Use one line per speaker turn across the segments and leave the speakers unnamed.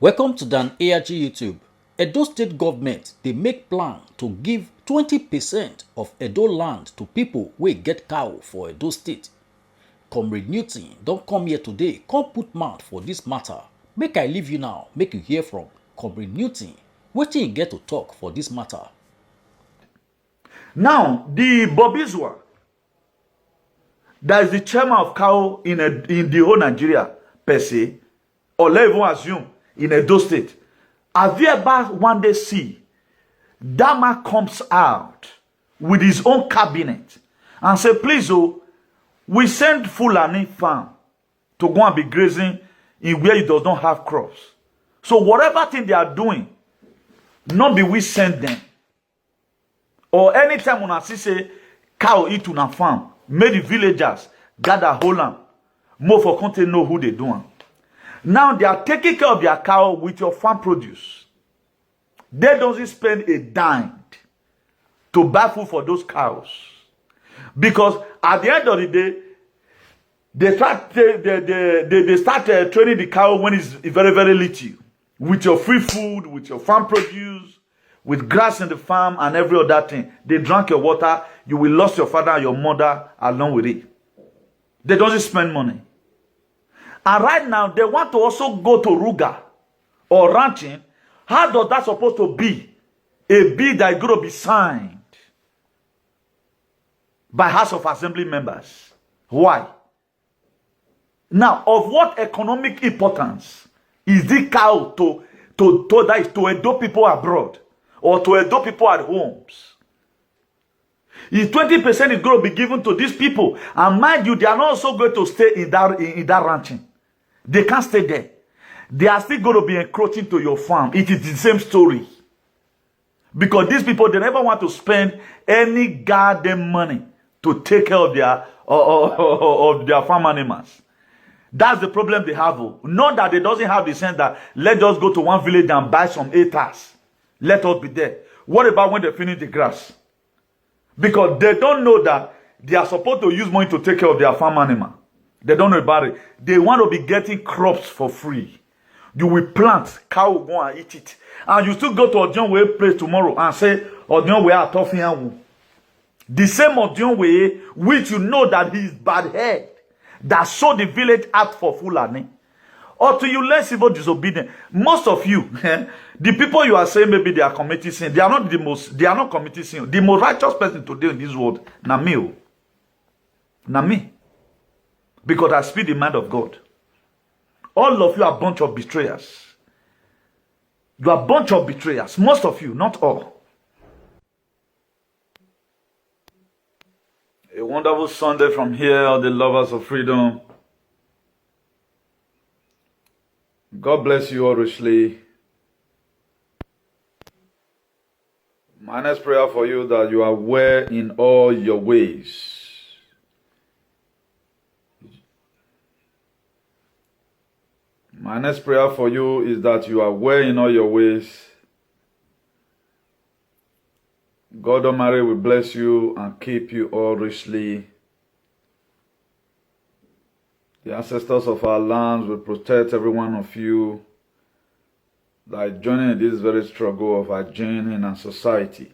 Welcome to Dan ARG YouTube. Edo State government they make plan to give 20% of Edo land to people wey get cow for Edo State. Comrade Newton don't come here today, come put mouth for this matter. Make I leave you now, make you hear from Comrade Newton. Wetin he get to talk for this matter?
Now, the Bobizwa, that is the chairman of cow in the whole Nigeria, per se, or let even assume in Edo State, have you ever one day see that man comes out with his own cabinet and say, please, oh, we send Fulani farm to go and be grazing in where it does not have crops. So whatever thing they are doing, not be we send them. Or anytime when I see say cow eat on a farm, make the villagers gather hold on. More for country know who they doing. Now they are taking care of their cow with your farm produce. They don't spend a dime to buy food for those cows. Because at the end of the day, they start training the cow when it's very, very little. With your free food, with your farm produce, with grass in the farm and every other thing. They drank your water, you will lose your father and your mother along with it. They don't spend money. And right now, they want to also go to Ruga or ranching. How does that supposed to be? A bill that is going to be signed by House of Assembly members. Why? Now, of what economic importance is the cow to Edo people abroad or to Edo people at homes? If 20% is going to be given to these people, and mind you, they are not also going to stay in that ranching. They can't stay there. They are still going to be encroaching to your farm. It is the same story. Because these people, they never want to spend any goddamn money to take care of their farm animals. That's the problem they have. Not that they doesn't have the sense that let us go to one village and buy some acres. Let us be there. What about when they finish the grass? Because they don't know that they are supposed to use money to take care of their farm animal. They don't know about it. They want to be getting crops for free. You will plant, cow will go and eat it. And you still go to Odion Way place tomorrow and say, Odion Way are tough. The same Odion Way, which you know that he is bad head, that sold the village out for Fulani. Or to you less even disobedient. Most of you, the people you are saying maybe they are committing sin, they are not committing sin. The most righteous person today in this world, na me. Na me. Because I speak the mind of God. All of you are a bunch of betrayers. You are a bunch of betrayers. Most of you, not all. A wonderful Sunday from here, all the lovers of freedom. God bless you all richly. My next prayer for you that you are well in all your ways. My next prayer for you is that you are well in all your ways. God Almighty will bless you and keep you all richly. The ancestors of our lands will protect every one of you that are joining in this very struggle of our journey in our society.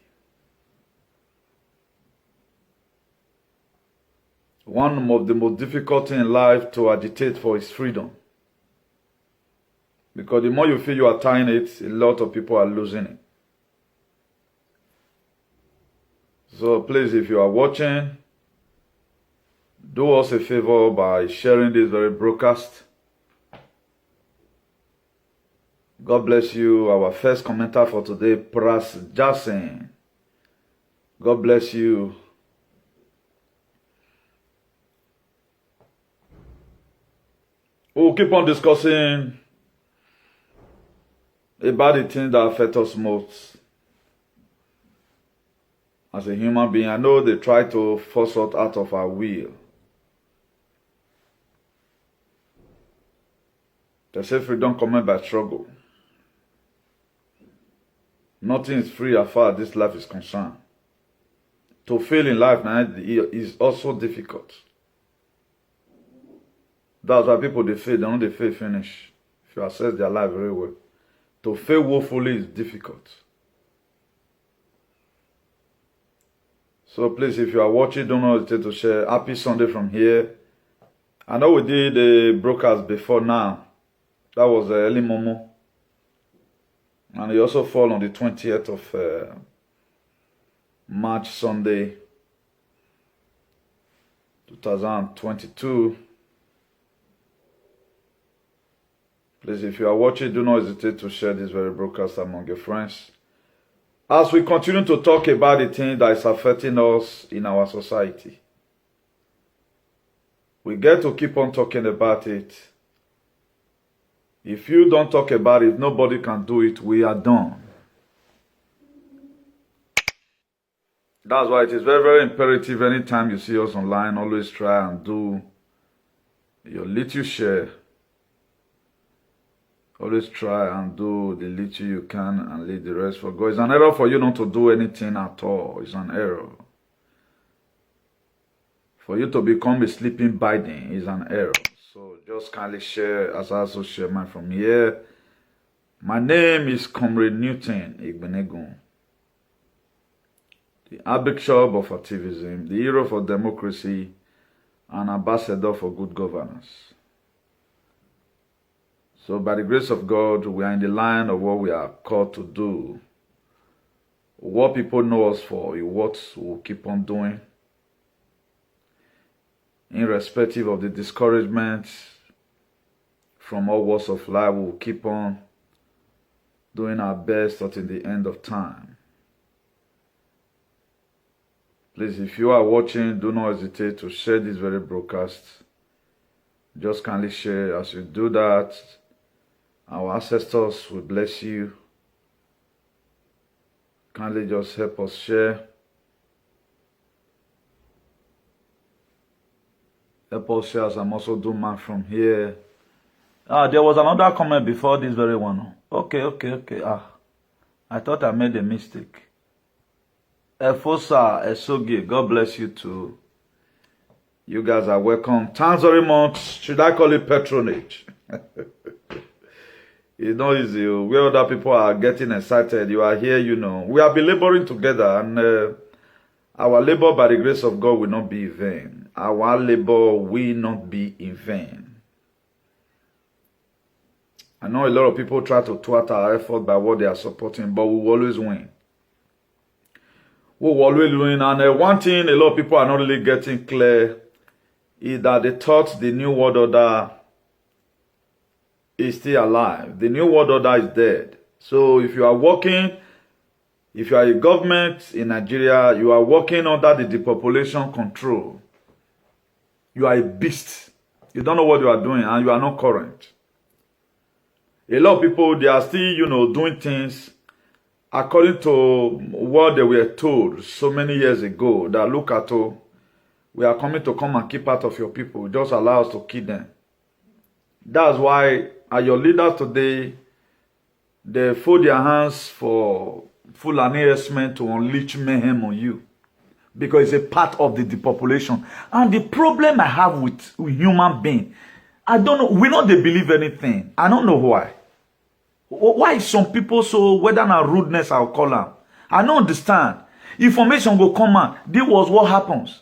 One of the most difficult things in life to agitate for is freedom. Because the more you feel you are tying it, a lot of people are losing it. So please, if you are watching, do us a favor by sharing this very broadcast. God bless you. Our first commenter for today, Pras Jassen. God bless you. We'll keep on discussing about the things that affect us most as a human being. I know they try to force us out of our will. They say freedom comes by struggle. Nothing is free as far as this life is concerned. To fail in life now is also difficult. That's why people they fail, they don't they fail finish. If you assess their life very well. To fail woefully is difficult. So please, if you are watching, don't hesitate to share. Happy Sunday from here. I know we did a broadcast before now. That was early Momo. And it also fall on the 20th of March, Sunday, 2022. Please, if you are watching, do not hesitate to share this very broadcast among your friends. As we continue to talk about the things that is affecting us in our society, we get to keep on talking about it. If you don't talk about it, nobody can do it. We are done. That's why it is very, very imperative anytime you see us online, always try and do your little share. Always try and do the little you can and leave the rest for God. It's an error for you not to do anything at all. It's an error. For you to become a sleeping Biden is an error. So just kindly share as I also share mine from here. My name is Comrade Newton Igbenegun, the Archbishop of activism, the hero for democracy, and ambassador for good governance. So by the grace of God, we are in the line of what we are called to do. What people know us for is what we'll keep on doing. Irrespective of the discouragement from all walks of life, we'll keep on doing our best until the end of time. Please, if you are watching, do not hesitate to share this very broadcast. Just kindly share. As you do that, our ancestors will bless you. Kindly just help us share. Help us share as I'm also doing mine from here. There was another comment before this very one. Okay. I thought I made a mistake. Efosa Esogi, God bless you too. You guys are welcome. Thanks very much. Should I call it patronage? It's not easy. Where other people are getting excited, you are here, you know. We have been laboring together, and our labor by the grace of God will not be in vain. Our labor will not be in vain. I know a lot of people try to thwart our effort by what they are supporting, but we will always win. We will always win. And one thing a lot of people are not really getting clear is that they thought the New World Order is still alive. The New World Order is dead. So if you are working, if you are a government in Nigeria, you are working under the depopulation control. You are a beast. You don't know what you are doing and you are not current. A lot of people, they are still, doing things according to what they were told so many years ago. That look at, we are coming to come and keep part of your people. Just allow us to kill them. That's why your leaders today, they fold their hands for Fulani Herdsmen to unleash mayhem on you. Because it's a part of the depopulation. And the problem I have with human beings, I don't know, we know they believe anything. I don't know why. Why is some people so, whether na rudeness I'll call them, I don't understand. Information will come out. This was what happens.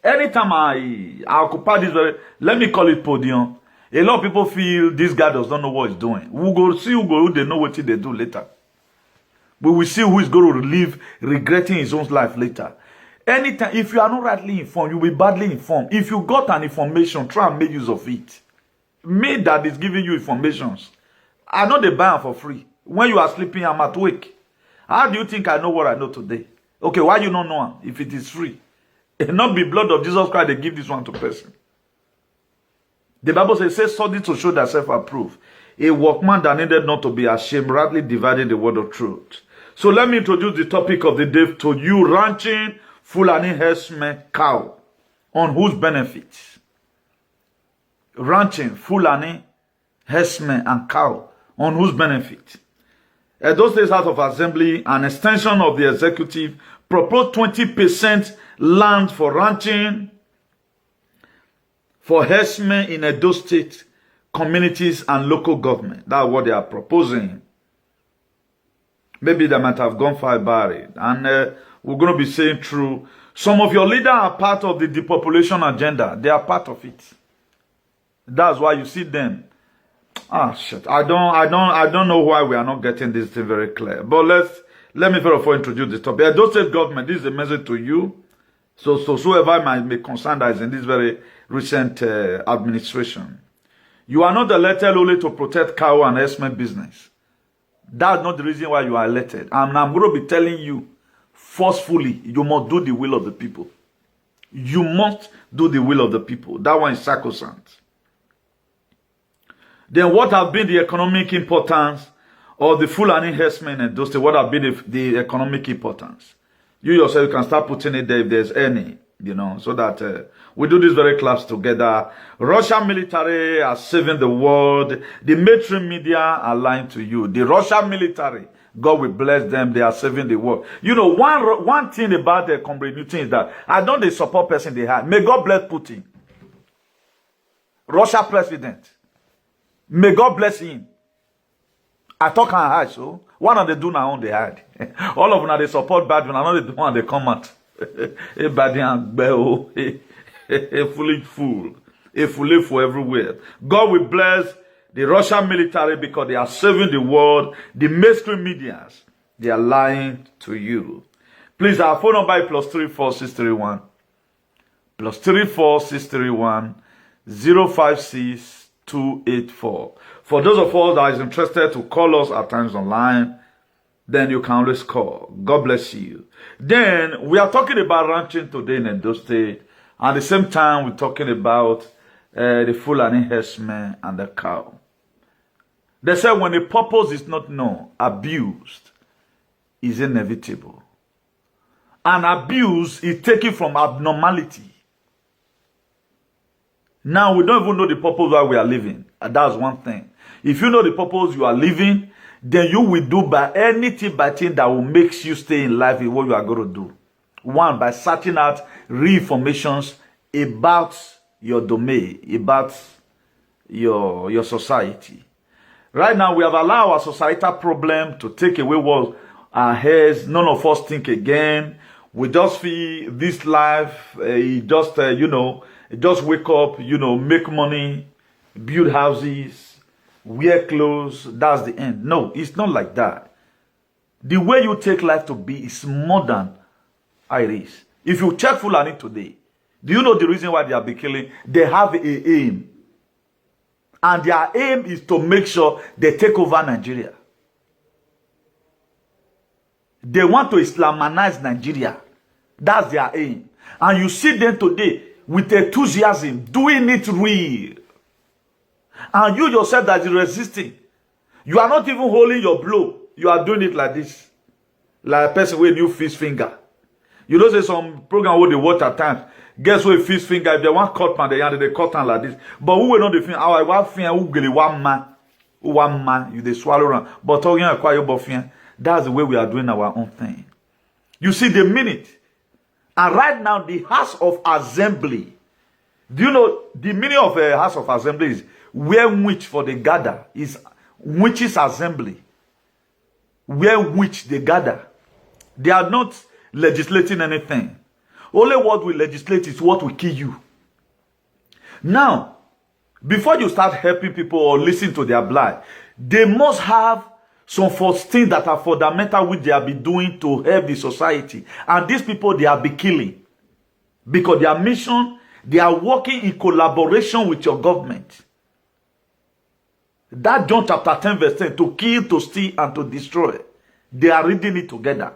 Anytime I occupy this very, let me call it podium, a lot of people feel this guy does not know what he's doing. We'll go see who they know what they do later. We will see who is going to live regretting his own life later. Anytime, if you are not rightly informed, you will be badly informed. If you got an information, try and make use of it. Me that is giving you informations, I know they buy them for free. When you are sleeping, I'm at work. How do you think I know what I know today? Okay, why you don't know if it is free? It not be blood of Jesus Christ they give this one to person. The Bible says, study to show thyself approved. A workman that needed not to be ashamed, rightly dividing the word of truth. So let me introduce the topic of the day to you, ranching Fulani Herdsmen cow. On whose benefits? Ranching Fulani Herdsmen and cow. On whose benefit? Edo State House of Assembly, an extension of the executive, proposed 20% land for ranching for herdsmen in Edo State communities and local government. That's what they are proposing. Maybe they might have gone far about it. And we're going to be saying true. Some of your leaders are part of the depopulation agenda. They are part of it. That's why you see them. Ah, shit. I don't know why we are not getting this thing very clear. But let me first of all introduce this topic. Edo State government, this is a message to you. So whoever might be concerned that is in this very recent administration. You are not elected only to protect cow and herdsmen business. That's not the reason why you are elected. And I'm going to be telling you forcefully, you must do the will of the people. You must do the will of the people. That one is sacrosanct. Then what have been the economic importance of the Fulani herdsmen and those? What have been the economic importance? You yourself can start putting it there if there's any, so that we do this very class together. Russian military are saving the world. The mainstream media are lying to you. The Russian military, God will bless them. They are saving the world. One thing about the Comrade Newton is that I don't the support person they had. May God bless Putin. Russia president. May God bless him. I talk and hide, so one of the do now on the hide. All of them they support bad one, another one they come out. A bad and bell, a foolish fool, a fool for everywhere. God will bless the Russian military because they are saving the world. The mainstream medias, they are lying to you. Please, our phone number is +34631 +34631 056284. For those of us that is interested to call us at times online, then you can always call. God bless you. Then we are talking about ranching today in Edo State. At the same time, we're talking about the Fulani herdsmen and the cow. They say when the purpose is not known, abused is inevitable. And abuse is taken from abnormality. Now, we don't even know the purpose why we are living. And that's one thing. If you know the purpose you are living, then you will do by anything by thing that will make you stay in life is what you are going to do. One, by searching out real informations about your domain, about your society. Right now, we have allowed our societal problem to take away what our heads. None of us think again. We just feel this life, just wake up, make money, build houses, wear clothes, that's the end. No, it's not like that. The way you take life to be is more than how it is. If you check Fulani today, do you know the reason why they are be killing? They have an aim. And their aim is to make sure they take over Nigeria. They want to Islamanize Nigeria. That's their aim. And you see them today with enthusiasm, doing it real. And you yourself that is resisting, you are not even holding your blow. You are doing it like this. Like a person with new fish finger. You know, say some program where they watch at times. Guess what fish finger? If they want cut man, they cut hand like this. But who will not the finger? I want finger who get one man, you they swallow around. But talking acquire your finger. That's the way we are doing our own thing. You see the minute. And right now, the House of Assembly. Do you know the meaning of a House of Assembly is where which for the gather is witches assembly. Where which they gather. They are not legislating anything. Only what we legislate is what will kill you. Now, before you start helping people or listen to their blight, they must have some first things that are fundamental which they have been doing to help the society. And these people, they have been killing. Because their mission, they are working in collaboration with your government. That John chapter 10 verse 10, to kill, to steal, and to destroy. They are reading it together.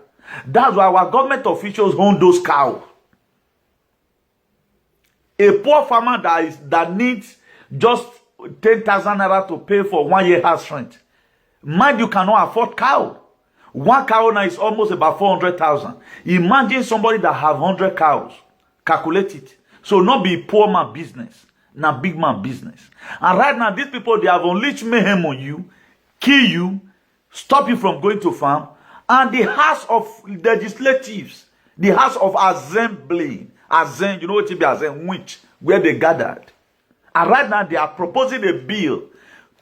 That's why our government officials own those cows. A poor farmer that needs just 10,000 naira to pay for 1 year house rent. Mind you cannot afford cow. One cow now is almost about 400,000. Imagine somebody that have 100 cows. Calculate it. So not be poor man business. Now big man business. And right now, these people, they have unleashed mayhem on you, kill you, stop you from going to farm. And the House of Legislatives, the House of Assembly, you know what it be assembly, which, where they gathered. And right now, they are proposing a bill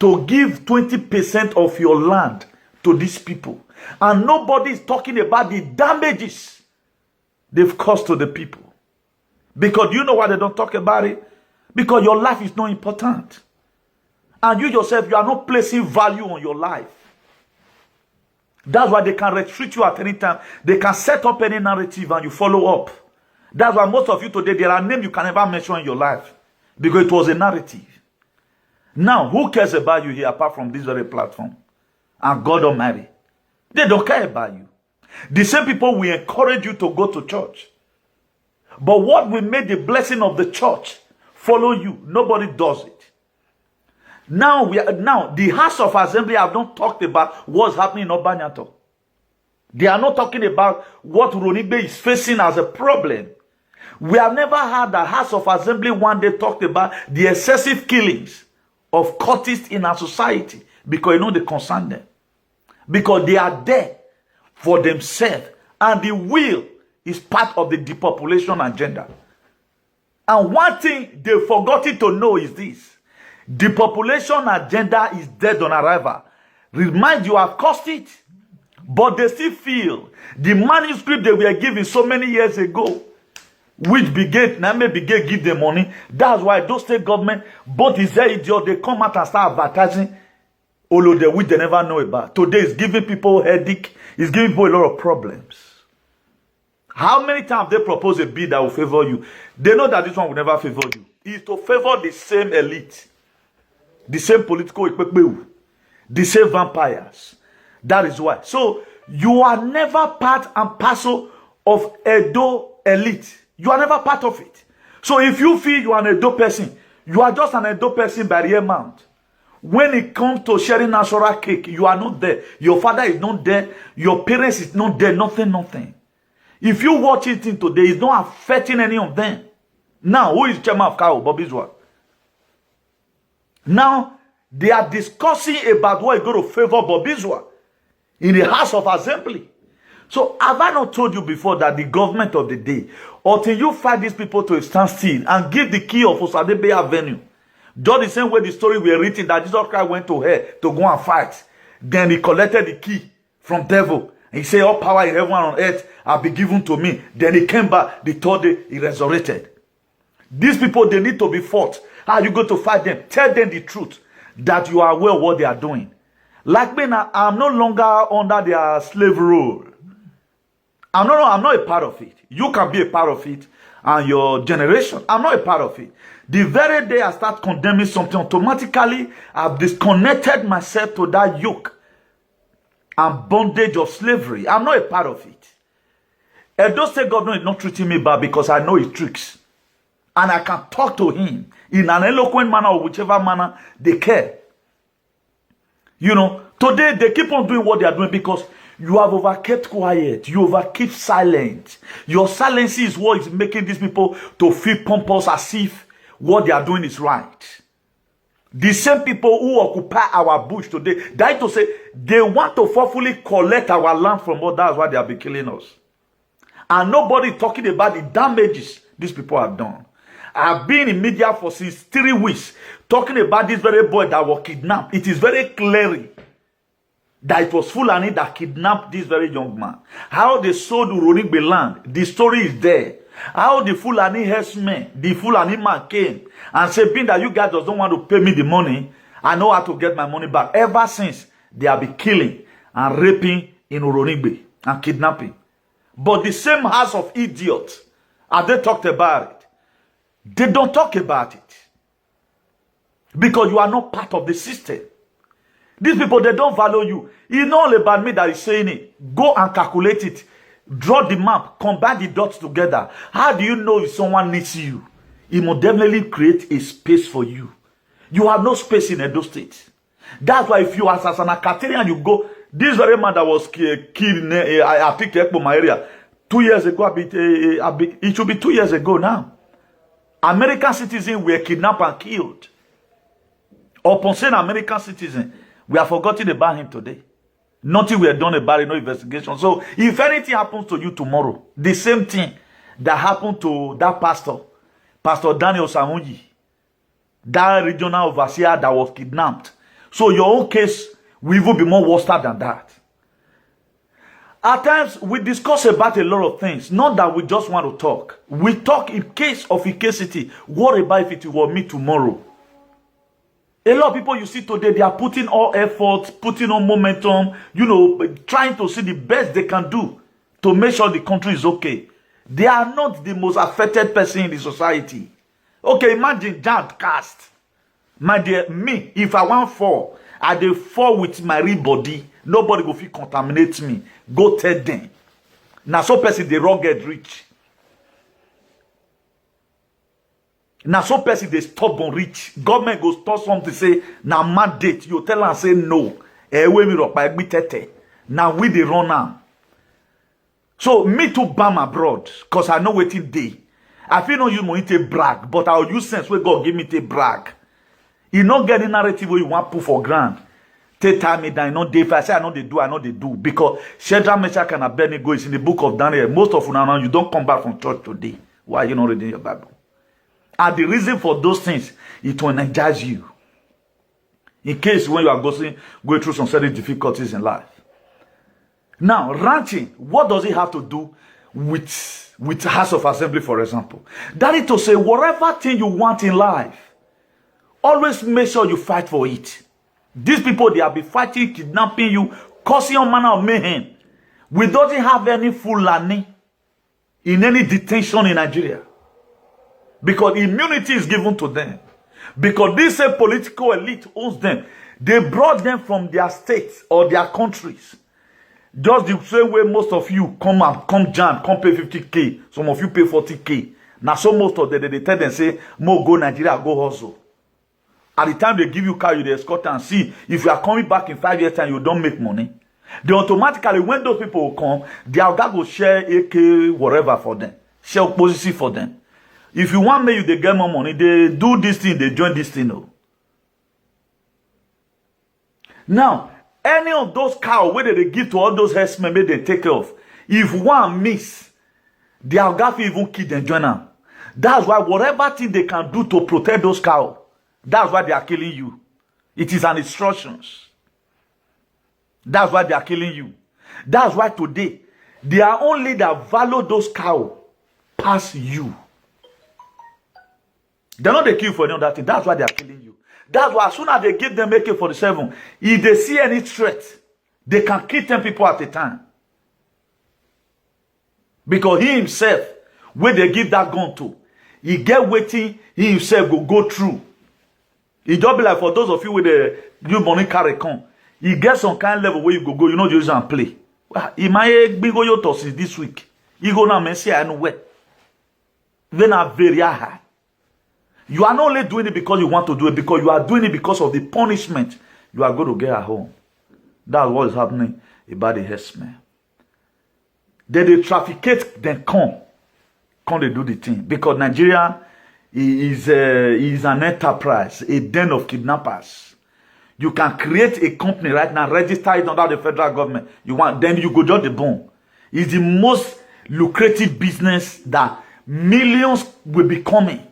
to give 20% of your land to these people. And nobody is talking about the damages they've caused to the people. Because you know why they don't talk about it? Because your life is not important. And you yourself, you are not placing value on your life. That's why they can restrict you at any time. They can set up any narrative and you follow up. That's why most of you today, there are names you can never mention in your life. Because it was a narrative. Now, who cares about you here apart from this very platform? And God Almighty. They don't care about you. The same people will encourage you to go to church. But what will make the blessing of the church follow you? Nobody does it. Now, the House of Assembly have not talked about what's happening in Obanyato. They are not talking about what Ronigbe is facing as a problem. We have never had the House of Assembly one day talked about the excessive killings of cultists in our society, because you know they concern them. Because they are there for themselves. And the will is part of the depopulation agenda. And one thing they've forgotten to know is this. The population agenda is dead on arrival. Remind you, I've caused it. But they still feel the manuscript they were given so many years ago, which began, now may begin give them money. That's why those state government, both is there idiot, they come out and start advertising all of the which they never know about. Today is giving people headache, it's giving people a lot of problems. How many times they propose a bill that will favor you? They know that this one will never favor you. It's to favor the same elite, the same political equipment, the same vampires. That is why. So you are never part and parcel of Edo elite. You are never part of it. So if you feel you are an Edo person, you are just an Edo person by the amount. When it comes to sharing natural cake, you are not there. Your father is not there. Your parents is not there. Nothing. If you watch it in today, it's not affecting any of them. Now, who is chairman of Kao? Bobby Zwa. Now, they are discussing about what is going to favor Bobby Zwa in the House of Assembly. So, have I not told you before that the government of the day, until you fight these people to a standstill and give the key of Osadebe Avenue, just the same way the story we are written that Jesus Christ went to hell to go and fight. Then he collected the key from devil. He said, all power in heaven and on earth have been given to me. Then he came back the third day, he resurrected. These people, they need to be fought. How are you going to fight them? Tell them the truth, that you are aware of what they are doing. Like me now, I'm no longer under their slave rule. I'm not a part of it. You can be a part of it and your generation. I'm not a part of it. The very day I start condemning something, automatically I've disconnected myself to that yoke and bondage of slavery. I'm not a part of it. Edo State government is not treating me bad because I know his tricks. And I can talk to him in an eloquent manner or whichever manner they care. You know, today they keep on doing what they are doing because you have kept quiet. You kept silent. Your silence is what is making these people to feel pompous as if what they are doing is right. The same people who occupy our bush today, that is to say, they want to forcefully collect our land from us. That's why they have been killing us. And nobody talking about the damages these people have done. I've been in media for since 3 weeks talking about this very boy that was kidnapped. It is very clear that it was Fulani that kidnapped this very young man. How they sold Uronigbe land, the story is there. How the Fulani herdsmen, the Fulani man came and said, being that you guys don't want to pay me the money, I know how to get my money back. Ever since, they have been killing and raping in Uronigbe and kidnapping. But the same house of idiots, as they talked about it, they don't talk about it. Because you are not part of the system. These people, they don't value you. It's not all about me that is saying it. Go and calculate it. Draw the map. Combine the dots together. How do you know if someone needs you? It will definitely create a space for you. You have no space in Edo State. That's why if you are as an Akatarian, you go. This very man that was killed in, I think, my area, 2 years ago, it should be 2 years ago now. American citizens were kidnapped and killed. Upon saying American citizen, we have forgotten about him today. Nothing we have done about it, no investigation. So, if anything happens to you tomorrow, the same thing that happened to that pastor, Pastor Daniel Samunji, that regional overseer that was kidnapped. So your own case will even be more worse than that. At times, we discuss about a lot of things. Not that we just want to talk. We talk in case of efficacy. What about if it were me tomorrow? A lot of people you see today, they are putting all efforts, putting on momentum, trying to see the best they can do to make sure the country is okay. They are not the most affected person in the society. Okay, imagine that cast. My dear, me, if I want fall, I dey fall with my real body. Nobody go fit contaminate me. Go tell them. Now so person dey rugged rich. Now so person dey stubborn rich. Government go stop something say now mandate. You tell am say no. Now we dey run am. So me too bam abroad because I know wetin dey. I feel no use money to brag, but I'll use sense where God give me to brag. You not get the narrative where you want put for grand. Take time me down, not if I say I know they do. Because Shadrach, Meshach, and Abednego is in the book of Daniel. Most of you now, you don't come back from church today. Why are you not reading your Bible? And the reason for those things, it will energize you. In case when you are going through some certain difficulties in life. Now, ranching, what does it have to do with House of Assembly, for example? That is to say, whatever thing you want in life, always make sure you fight for it. These people, they have been fighting, kidnapping you, causing all manner of mayhem. We don't have any Fulani in any detention in Nigeria. Because immunity is given to them. Because this political elite owns them. They brought them from their states or their countries. Just the same way most of you come jam, come pay 50K. Some of you pay 40K. Now so most of them, they tell them, say, more go Nigeria, go hustle. At the time they give you car, you they escort and see. If you are coming back in 5 years time, you don't make money. They automatically, when those people will come, their guy will share AK, whatever for them. Share opposition for them. If you want me, they get more money. They do this thing, they join this thing. No. Now, any of those cows, whether they give to all those herdsmen, maybe they take off. If one miss, their guy even kill them, join them. That's why whatever thing they can do to protect those cows, that's why they are killing you. It is an instructions. That's why they are killing you. That's why today, they are only that value those cows past you. They're not the kill for any other thing. That's why they are killing you. That's why as soon as they give them AK-47, if they see any threat, they can kill 10 people at a time. Because he himself, when they give that gun to, he get waiting, he himself will go through. It just be like for those of you with the new money carry come. You get some kind of level where you go, you know, you use and play. He might be go your tosses this week. You go now, Messi, I know where. Then are very high. You are not only doing it because you want to do it, because you are doing it because of the punishment you are going to get at home. That's what is happening about the herdsmen. Then they trafficate, then come they do the thing. Because Nigeria is an enterprise, a den of kidnappers. You can create a company right now, register it under the federal government. Then you go judge the bone. It's the most lucrative business that millions will be coming.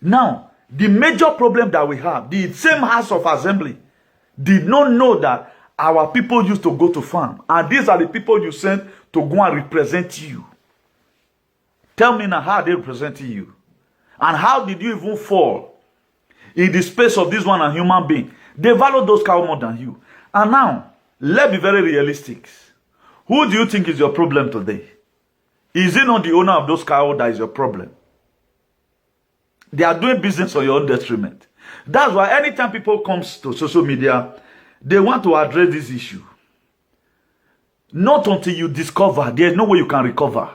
Now, the major problem that we have, the same House of Assembly did not know that our people used to go to farm. And these are the people you sent to go and represent you. Tell me now how they representing you. And how did you even fall in the space of this one and human being? They value those cows more than you. And now, let's be very realistic. Who do you think is your problem today? Is it not the owner of those cows that is your problem? They are doing business on your own detriment. That's why anytime people come to social media, they want to address this issue. Not until you discover, there's no way you can recover.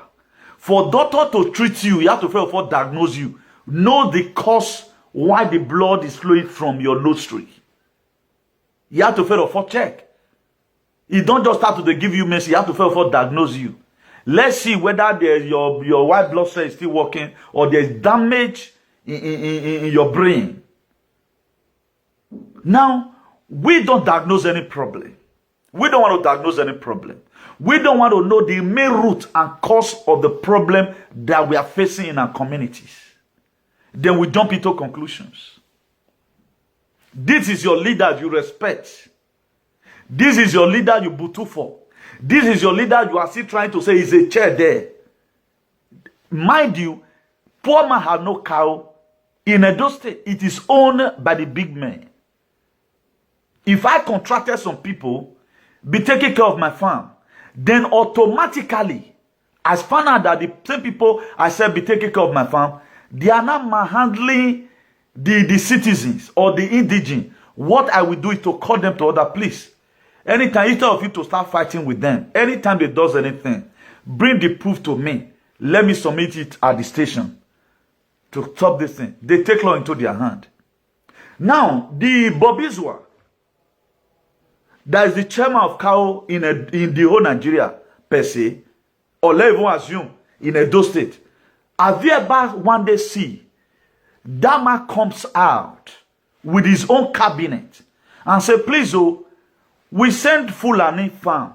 For doctor to treat you, you have to first of all diagnose you. Know the cause why the blood is flowing from your nostril. You have to first of all check. You don't just start to give you medicine, you have to first of all diagnose you. Let's see whether your white blood cell is still working or there's damage in your brain. Now, we don't diagnose any problem. We don't want to diagnose any problem. We don't want to know the main root and cause of the problem that we are facing in our communities. then we jump into conclusions. This is your leader you respect. This is your leader you butu for. This is your leader you are still trying to say is a chair there. Mind you, poor man has no cow. In Edo State, it is owned by the big men. If I contracted some people, be taking care of my farm, then automatically, as found out that the same people I said be taking care of my farm, they are not manhandling the citizens or the indigent. What I will do is to call them to other place. Anytime, instead of you to start fighting with them, anytime they does anything, bring the proof to me. Let me submit it at the station to stop this thing. They take law into their hand. Now, the Bobizwa, that is the chairman of CAO in the whole Nigeria, per se, or let even assume in Edo State, have you ever one day see that man comes out with his own cabinet and say, please, oh, we send Fulani farm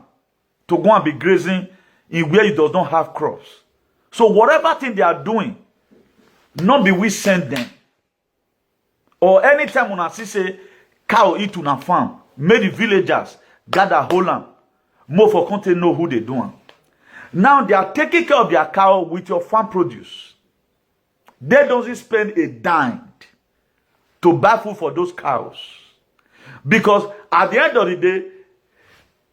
to go and be grazing in where it does not have crops. So whatever thing they are doing, not be we send them. Or anytime when I see say cow eat on a farm, make the villagers gather hold on. More for country know who they doing. Now they are taking care of their cow with your farm produce. They don't spend a dime to buy food for those cows. Because at the end of the day,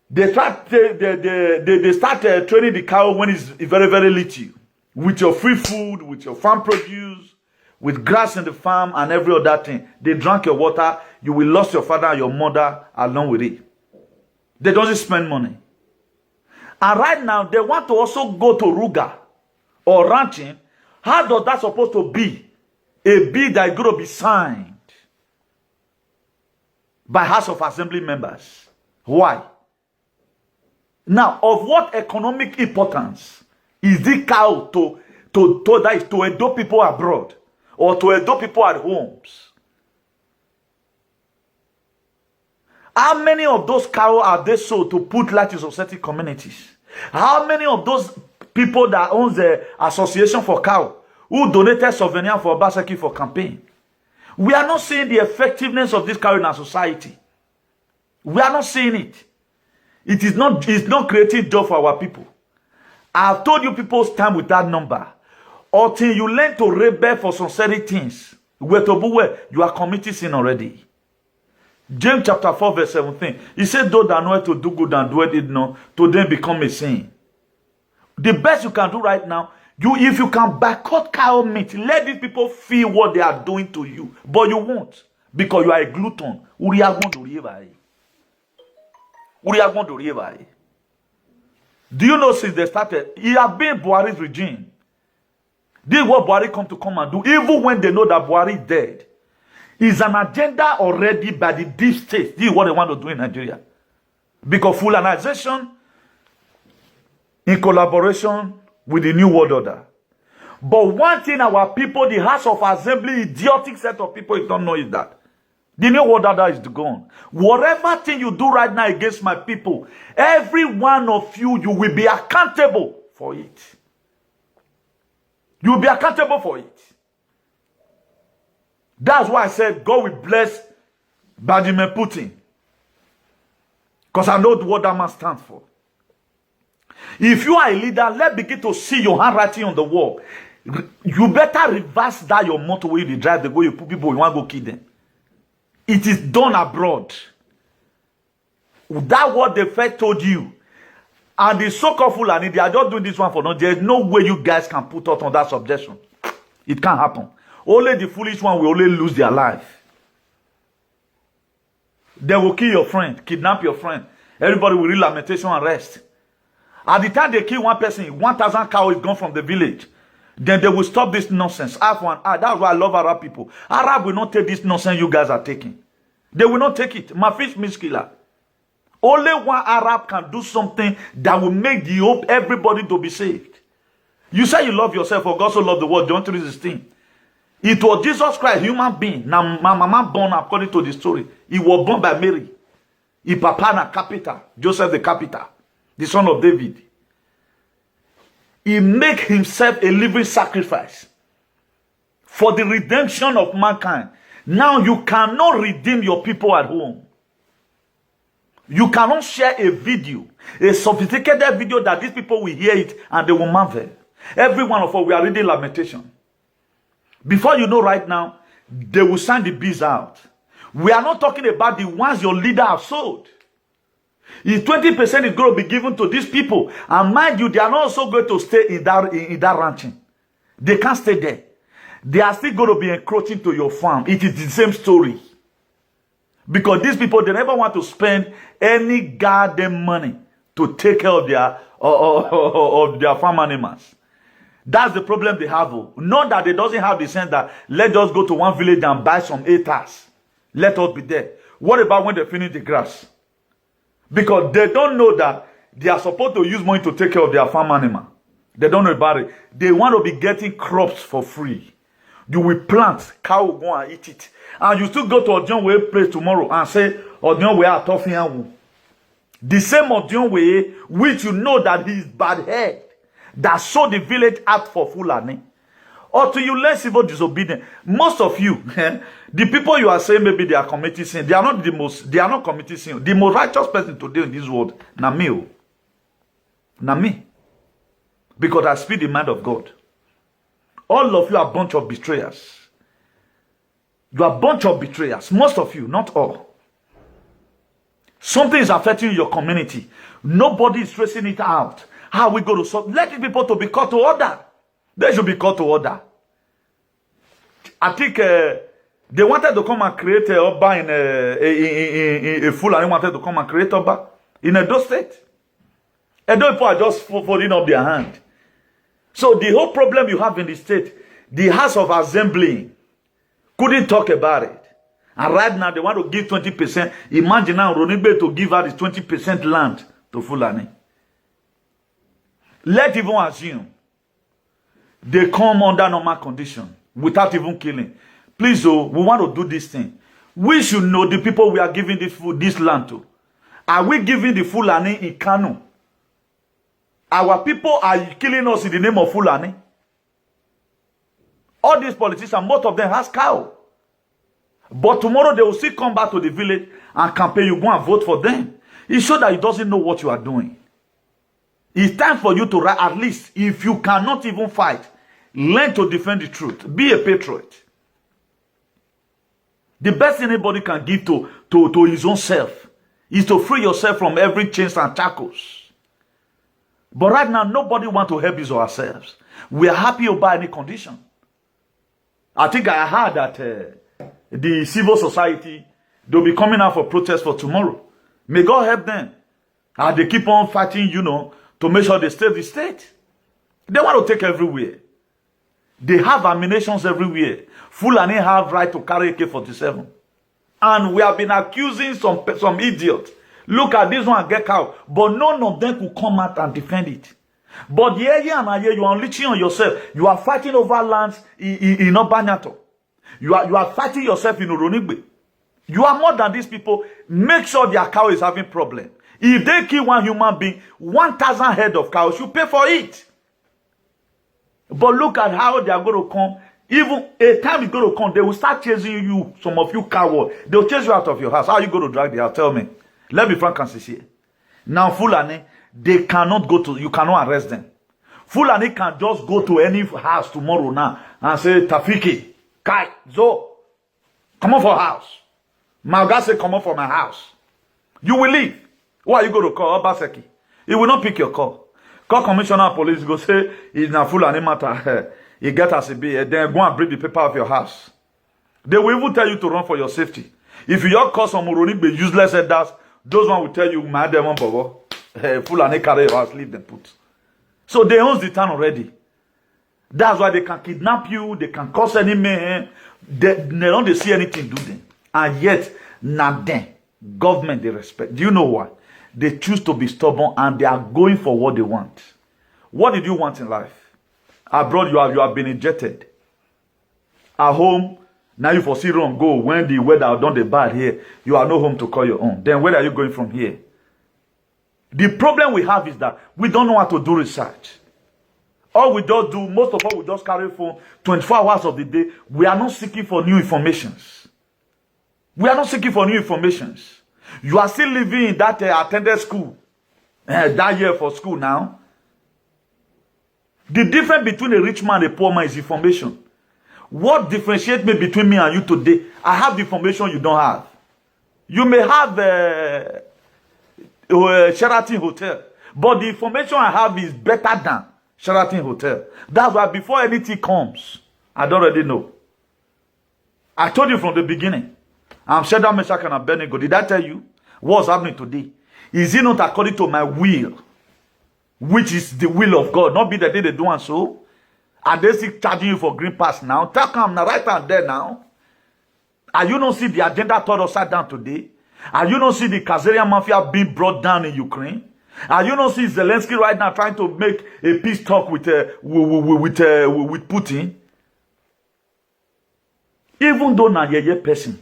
they start training the cow when it's very, very little. With your free food, with your farm produce, with grass in the farm and every other thing. They drank your water, you will lose your father and your mother along with it. They don't spend money. And right now, they want to also go to Ruga or ranching. How does that supposed to be? A bill that is going to be signed by House of Assembly members. Why? Now, of what economic importance is the cow to Edo people abroad or to Edo people at homes? How many of those cows are they sold to put light in society communities? How many of those people that own the Association for Cow who donated souvenir for Obaseki for campaign? We are not seeing the effectiveness of this cow in our society. We are not seeing it. It's not creating job for our people. I've told you people stand with that number. Until you learn to rebel for some certain things, you are committing sin already. James chapter 4 verse 17. He said, those that know to do good and do it not, to them become a sin. The best you can do right now, if you can boycott cow meat, let these people feel what they are doing to you. But you won't, because you are a glutton. Do you know since they started, it has been Buhari's regime. This is what Buhari come and do. Even when they know that Buhari is dead, it's an agenda already by the deep state. This is what they want to do in Nigeria. Because Fulanization in collaboration with the New World Order. But one thing our people, the House of Assembly, idiotic set of people, you don't know is that the New World Order is gone. Whatever thing you do right now against my people, every one of you, you will be accountable for it. You will be accountable for it. That's why I said God will bless Vladimir Putin. Because I know what that man stands for. If you are a leader, let's begin to see your handwriting on the wall. You better reverse that your motto where you drive the way you put people, you want to go kill them. It is done abroad. That what the first told you. And the so-called Fulani, they are just doing this one for nothing. There's no way you guys can put out on that subjection. It can't happen. Only the foolish one will only lose their life. They will kill your friend, kidnap your friend. Everybody will read lamentation and rest. At the time they kill one person, 1,000 cows is gone from the village. Then they will stop this nonsense. That's why I love Arab people. Arab will not take this nonsense you guys are taking. They will not take it. Mafish means killer. Only one Arab can do something that will make the hope everybody to be saved. You say you love yourself, for God so loved the world. John 3:16. It was Jesus Christ, human being. Now, my mama born according to the story. He was born by Mary. He papa na capita. Joseph the capita. The son of David. He make himself a living sacrifice for the redemption of mankind. Now you cannot redeem your people at home. You cannot share a video, a sophisticated video that these people will hear it and they will marvel. Every one of us, we are reading Lamentation. Before you know right now, they will send the bees out. We are not talking about the ones your leader have sold. If 20% is going to be given to these people, and mind you, they are not also going to stay in that ranching. They can't stay there. They are still going to be encroaching to your farm. It is the same story. Because these people, they never want to spend any goddamn money to take care of their farm animals. That's the problem they have. Not that they doesn't have the sense that let's just go to one village and buy some acres. Let us be there. What about when they finish the grass? Because they don't know that they are supposed to use money to take care of their farm animal. They don't know about it. They want to be getting crops for free. You will plant, cow will go and eat it. And you still go to Odion Way place tomorrow and say, Odion Way are tough. The same Odion Way, which you know that he is bad head, that sold the village out for Fulani. Or to you less civil disobedient. Most of you, the people you are saying maybe they are committing sin, they are not committing sin. The most righteous person today in this world, na me. Na me. Because I speak the mind of God. All of you are a bunch of betrayers. You are a bunch of betrayers. Most of you, not all. Something is affecting your community. Nobody is tracing it out. How we go to solve? Let the people to be called to order. They should be called to order. I think they wanted to come and create a Oba in a full, and they wanted to come and create Oba in Edo State. Edo people are just folding up their hand. So the whole problem you have in the state, the House of Assembly couldn't talk about it. And right now they want to give 20%. Imagine now Ronigbe to give out his 20% land to Fulani. Let's even assume they come under normal condition without even killing. Please, oh, we want to do this thing. We should know the people we are giving this land to. Are we giving the Fulani in Kano? Our people are killing us in the name of Fulani. All these politicians, most of them has cow. But tomorrow they will still come back to the village and campaign. You go and vote for them. It shows that he doesn't know what you are doing. It's time for you to, at least, if you cannot even fight, learn to defend the truth. Be a patriot. The best thing anybody can give to his own self is to free yourself from every chains and shackles. But right now, nobody wants to help us or ourselves. We are happy about any condition. I think I heard that the civil society, they'll be coming out for protest for tomorrow. May God help them. And they keep on fighting, to make sure they save the state. They want to take everywhere. They have ammunitions everywhere. Fulani have right to carry AK-47. And we have been accusing some idiots. Look at this one, get out. But none of them could come out and defend it. But yeah, you are unleashing on yourself. You are fighting over lands in Obanyato. You are fighting yourself in Uronigbe. You are more than these people. Make sure their cow is having problem. If they kill one human being, 1,000 head of cows, you pay for it. But look at how they are going to come. Even a time is going to come, they will start chasing you, some of you cowards. They will chase you out of your house. How are you going to drag the house? Tell me. Let me frank and sincere. Now, Fulani, they cannot go to, you cannot arrest them. Fulani can just go to any house tomorrow now and say, Tafiki, Kai, Zo, come on for house. Malga say, come on for my house. You will leave. Who are you going to call? Obaseki. He will not pick your call. Call commissioner of police, go say, it's not Fulani matter. You get as a be, then go and bring the paper of your house. They will even tell you to run for your safety. If you just call some Moroni be useless at that, those one will tell you, my demon, Bobo, Fulani carry your house, leave them put. So they own the town already. That's why they can kidnap you, they can cause any mayhem. They don't see anything do them. And yet, not them. Government they respect. Do you know why? They choose to be stubborn and they are going for what they want. What did you want in life? Abroad, you have been injected. At home, now you foresee wrong go. When the weather done the bad here, you are no home to call your own. Then where are you going from here? The problem we have is that we don't know how to do research. All we just do, most of us we just carry phone 24 hours of the day. We are not seeking for new informations. We are not seeking for new informations. You are still living in that attended school. That year for school now. The difference between a rich man and a poor man is information. What differentiates me between me and you today? I have the information you don't have. You may have Sheraton Hotel, but the information I have is better than Sheraton Hotel. That's why before anything comes, I don't already know. I told you from the beginning. I'm Shadrach, Meshach, and Abednego. Did I tell you what's happening today? Is it not according to my will, which is the will of God? Not be the day they do and so. Are they still charging you for green pass now? Tell them now, right and there now. Are you not see the agenda turned upside down today? Are you not see the Khazarian mafia being brought down in Ukraine? Are you not see Zelensky right now trying to make a peace talk with Putin? Even though now you're a person,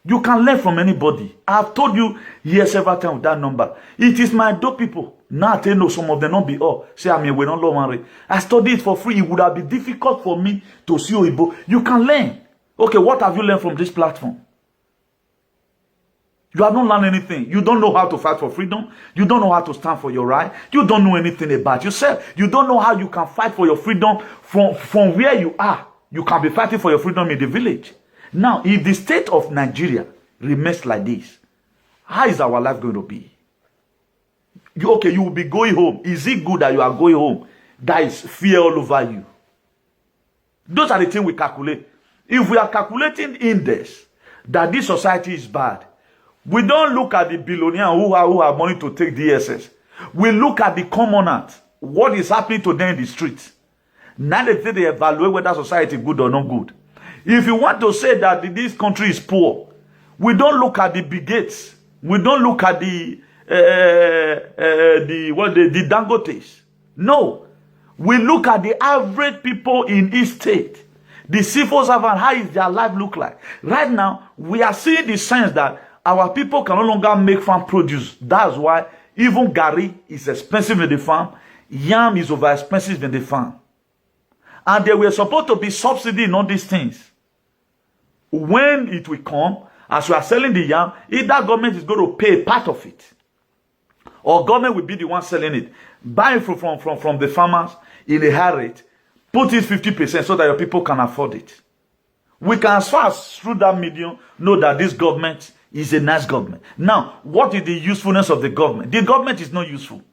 you can learn from anybody. I've told you here several times with that number. It is my dope people. Now I know some of them not be all. Say I mean we don't know. I studied it for free. It would have been difficult for me to see Oyibo. You can learn. Okay, what have you learned from this platform? You have not learned anything. You don't know how to fight for freedom. You don't know how to stand for your right. You don't know anything about yourself. You don't know how you can fight for your freedom from where you are. You can be fighting for your freedom in the village. Now, if the state of Nigeria remains like this, how is our life going to be? You will be going home. Is it good that you are going home? There is fear all over you. Those are the things we calculate. If we are calculating in this, that this society is bad, we don't look at the billionaire who have money to take DSS. We look at the commoners. What is happening to them in the streets? Now they evaluate whether society is good or not good. If you want to say that this country is poor, we don't look at the bigots. We don't look at the Dangotes. No. We look at the average people in each state. The civil servant, how is their life look like? Right now, we are seeing the signs that our people can no longer make farm produce. That's why even Gary is expensive in the farm. Yam is over expensive in the farm. And they were supposed to be subsidy in all these things. When it will come, as we are selling the yam, either government is going to pay part of it, or government will be the one selling it. Buy it from the farmers in a high rate, put it 50% so that your people can afford it. We can, as far as through that medium, know that this government is a nice government. Now, what is the usefulness of the government? The government is not useful.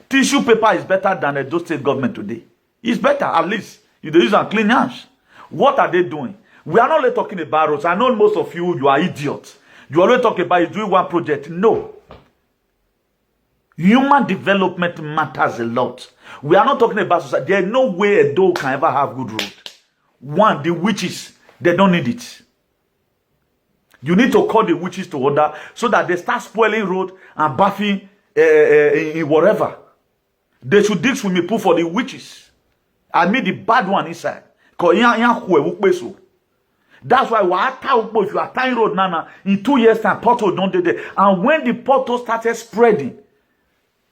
Tissue paper is better than a state government today. It's better, at least. You use and clean hands. What are they doing? We are not only talking about roads. I know most of you are idiots. You always talk about doing one project. No. Human development matters a lot. We are not talking about society. There is no way a dog can ever have good road. One, the witches, they don't need it. You need to call the witches to order so that they start spoiling road and bathing in whatever. They should dig swimming pool for the witches. I mean the bad one inside. That's why if you are tying road now, in 2 years time, pothole don't do there. And when the pothole started spreading,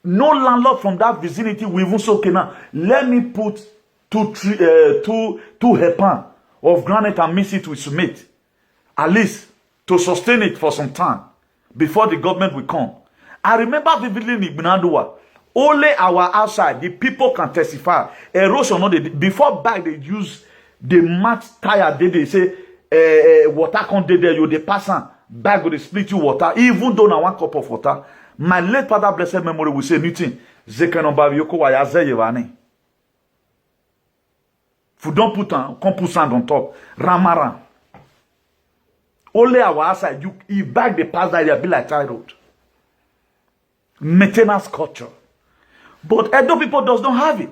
no landlord from that vicinity will even say, okay, now let me put two hepan of granite and mix it with cement, at least to sustain it for some time before the government will come. I remember vividly in Ibnadua, only our outside, the people can testify. Erosion, before back they use the mat tire, they say water can't there, you the person bag will split you water, even though now 1 cup of water. My late father, blessed memory, will say anything. If you don't put sand on top, Ramaran. Only our outside, you bag the pass that be like tie road. Maintenance culture. But Edo people does not have it.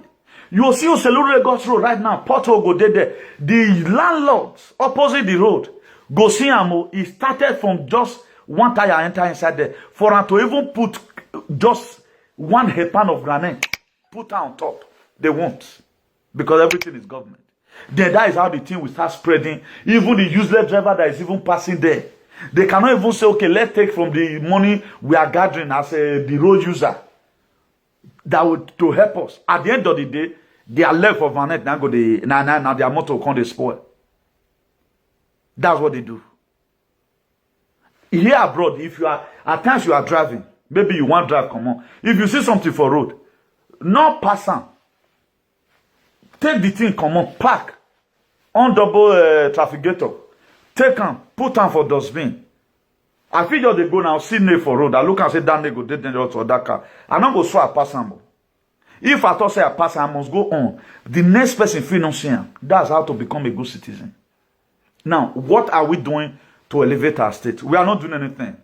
You will see Oselure God's road right now. Porto go there. The landlords opposite the road, go see Amo, he started from just one tire enter inside there. For him to even put just 1 hepan of granite, put her on top. They won't. Because everything is government. Then that is how the thing will start spreading. Even the useless driver that is even passing there. They cannot even say, okay, let's take from the money we are gathering as the road user. That would to help us. At the end of the day, They are left for Vanet, now go the now their motor come they spoil. That's what they do. Here abroad, if you are at times you are driving, maybe you want drive, come on. If you see something for road, not pass on. Take the thing, come on, park on double traffic gator. Take them, put them for dustbin. I feel just they go now, see name for road. I look and say that they go dead to that car. I don't go so I pass them. If I thought say I pass, I must go on. The next person financier. That's how to become a good citizen. Now, what are we doing to elevate our state? We are not doing anything.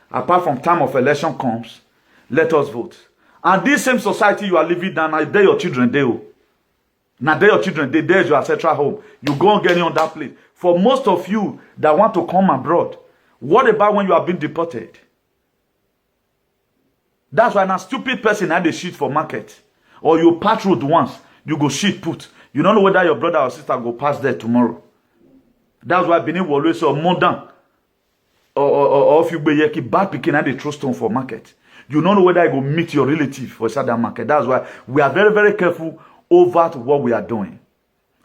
Apart from time of election comes, let us vote. And this same society you are living down, now there your children, they will. Now there your children, there's your ancestral home. You go and get on that place. For most of you that want to come abroad, what about when you are being deported? That's why now stupid person had a shit for market. Or you pass road once, you go shit put. You don't know whether your brother or sister go pass there tomorrow. That's why Benin will always say more than or if you be bad picking at the trust stone for market. You don't know whether you go meet your relative for that market. That's why we are very, very careful over what we are doing.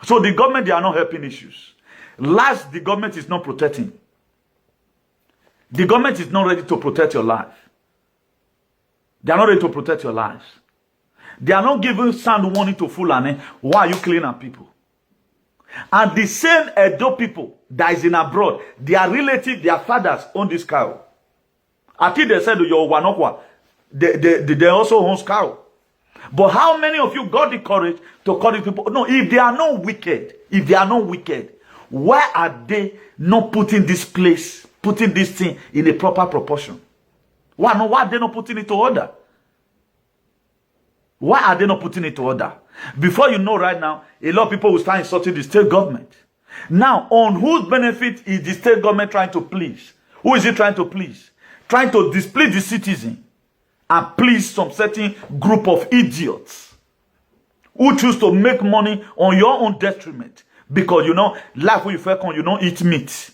So the government, they are not helping issues. Last, the government is not protecting. The government is not ready to protect your life. They are not ready to protect your lives. They are not giving sound warning to Fulani. Why are you killing our people? And the same Edo people that is in abroad, their relatives, their fathers own this cow. I think they said your Wanokwa, they also own cow. But how many of you got the courage to call these people? No, if they are not wicked, why are they not putting this place, putting this thing in a proper proportion? Why are they not putting it to order? Why are they not putting it to order? Before you know right now, a lot of people will start insulting the state government. Now, on whose benefit is the state government trying to please? Who is it trying to please? Trying to displease the citizen and please some certain group of idiots who choose to make money on your own detriment. Because, you know, life will fair on, you don't eat meat.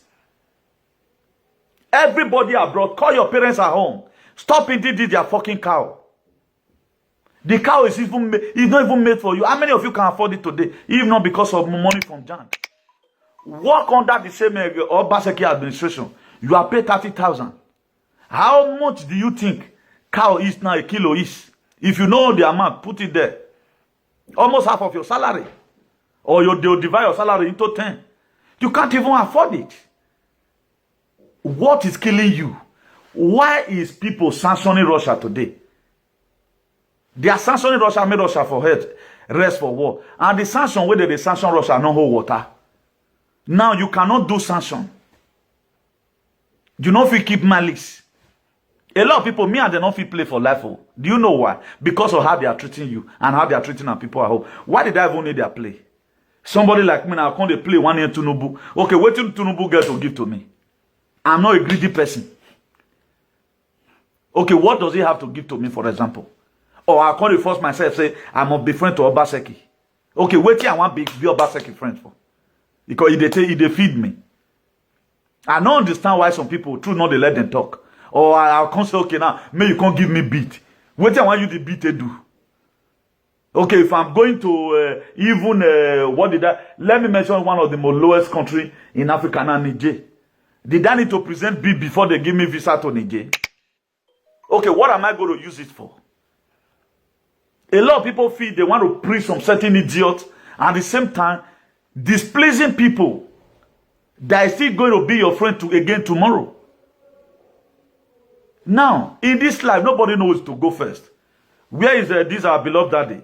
Everybody abroad, call your parents at home. Stop eating their fucking cow. The cow is not even made for you. How many of you can afford it today? If not because of money from Jan. Work under the same Obaseki administration. You are paid 30,000. How much do you think cow is now, a kilo is? If you know the amount, put it there. Almost half of your salary. Or they'll divide your salary into 10. You can't even afford it. What is killing you? Why is people sanctioning Russia today? They are sanctioning Russia, made Russia for head, rest for war. And the sanction, whether they sanction Russia, no hold water. Now you cannot do sanction. You know if you keep malice. A lot of people, me and they don't feel play for life. Oh. Do you know why? Because of how they are treating you and how they are treating our people at home. Why did I even need their play? Somebody like me now, can't they play 1 year Tunubu? Okay, what did Tunubu get to give to me? I'm not a greedy person. Okay, what does he have to give to me, for example? Or I can't force myself, say, I must be friend to Obaseki. Okay, wait till I want to be Obaseki friend for. Because they feed me. I don't understand why some people, true, not they let them talk. Or I'll come say, okay, now, maybe you can't give me beat. Wait till I want you the beat they do. Okay, if I'm going to let me mention one of the most lowest country in Africa now, Niger. Did I need to present beat before they give me visa to Niger? Okay, what am I going to use it for? A lot of people feel they want to preach some certain idiots and at the same time displeasing people that is still going to be your friend again tomorrow. Now, in this life, nobody knows to go first. Where is this our beloved daddy?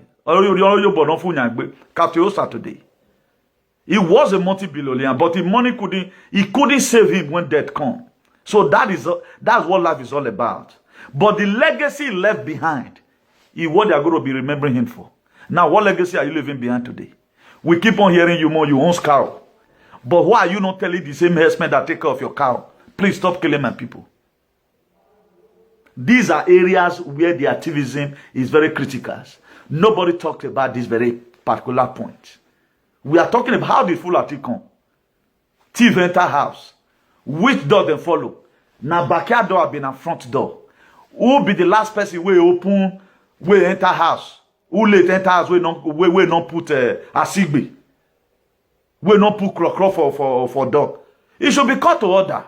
Today. He was a multi-billionaire, but the money couldn't save him when death comes. So that's what life is all about. But the legacy left behind is what they are going to be remembering him for. Now, what legacy are you leaving behind today? We keep on hearing you more, you own cow. But why are you not telling the same herdsmen that take care of your cow? Please stop killing my people. These are areas where the activism is very critical. Nobody talked about this very particular point. We are talking about how the full article come. Thief enter house. Which door they follow? Now backyard door have been a front door. Who be the last person we open, we enter house? Who let enters we not put asigbe. We not put crocro for dog. It should be called to order.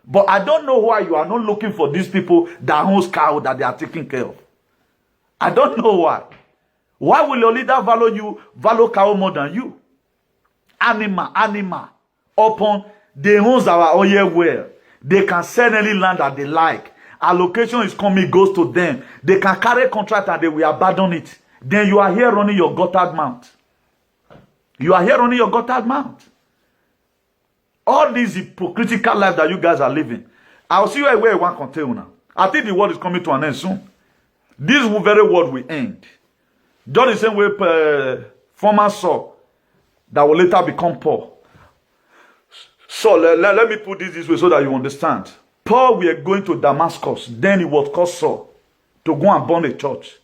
But I don't know why you are not looking for these people that owns cow that they are taking care of. I don't know why. Why will your leader value cow more than you? Animal. Upon they owns our oil well. They can sell any land that they like. Allocation is coming, goes to them. They can carry contract and they will abandon it. Then you are here running your gutted mouth. You are here running your gutted mouth. All this hypocritical life that you guys are living. I'll see you where I want to continue now. I think the world is coming to an end soon. This very world will end. Just the same way former Saul that will later become Paul. So let me put this way so that you understand. Paul were going to Damascus. Then he was called Saul to go and burn a church.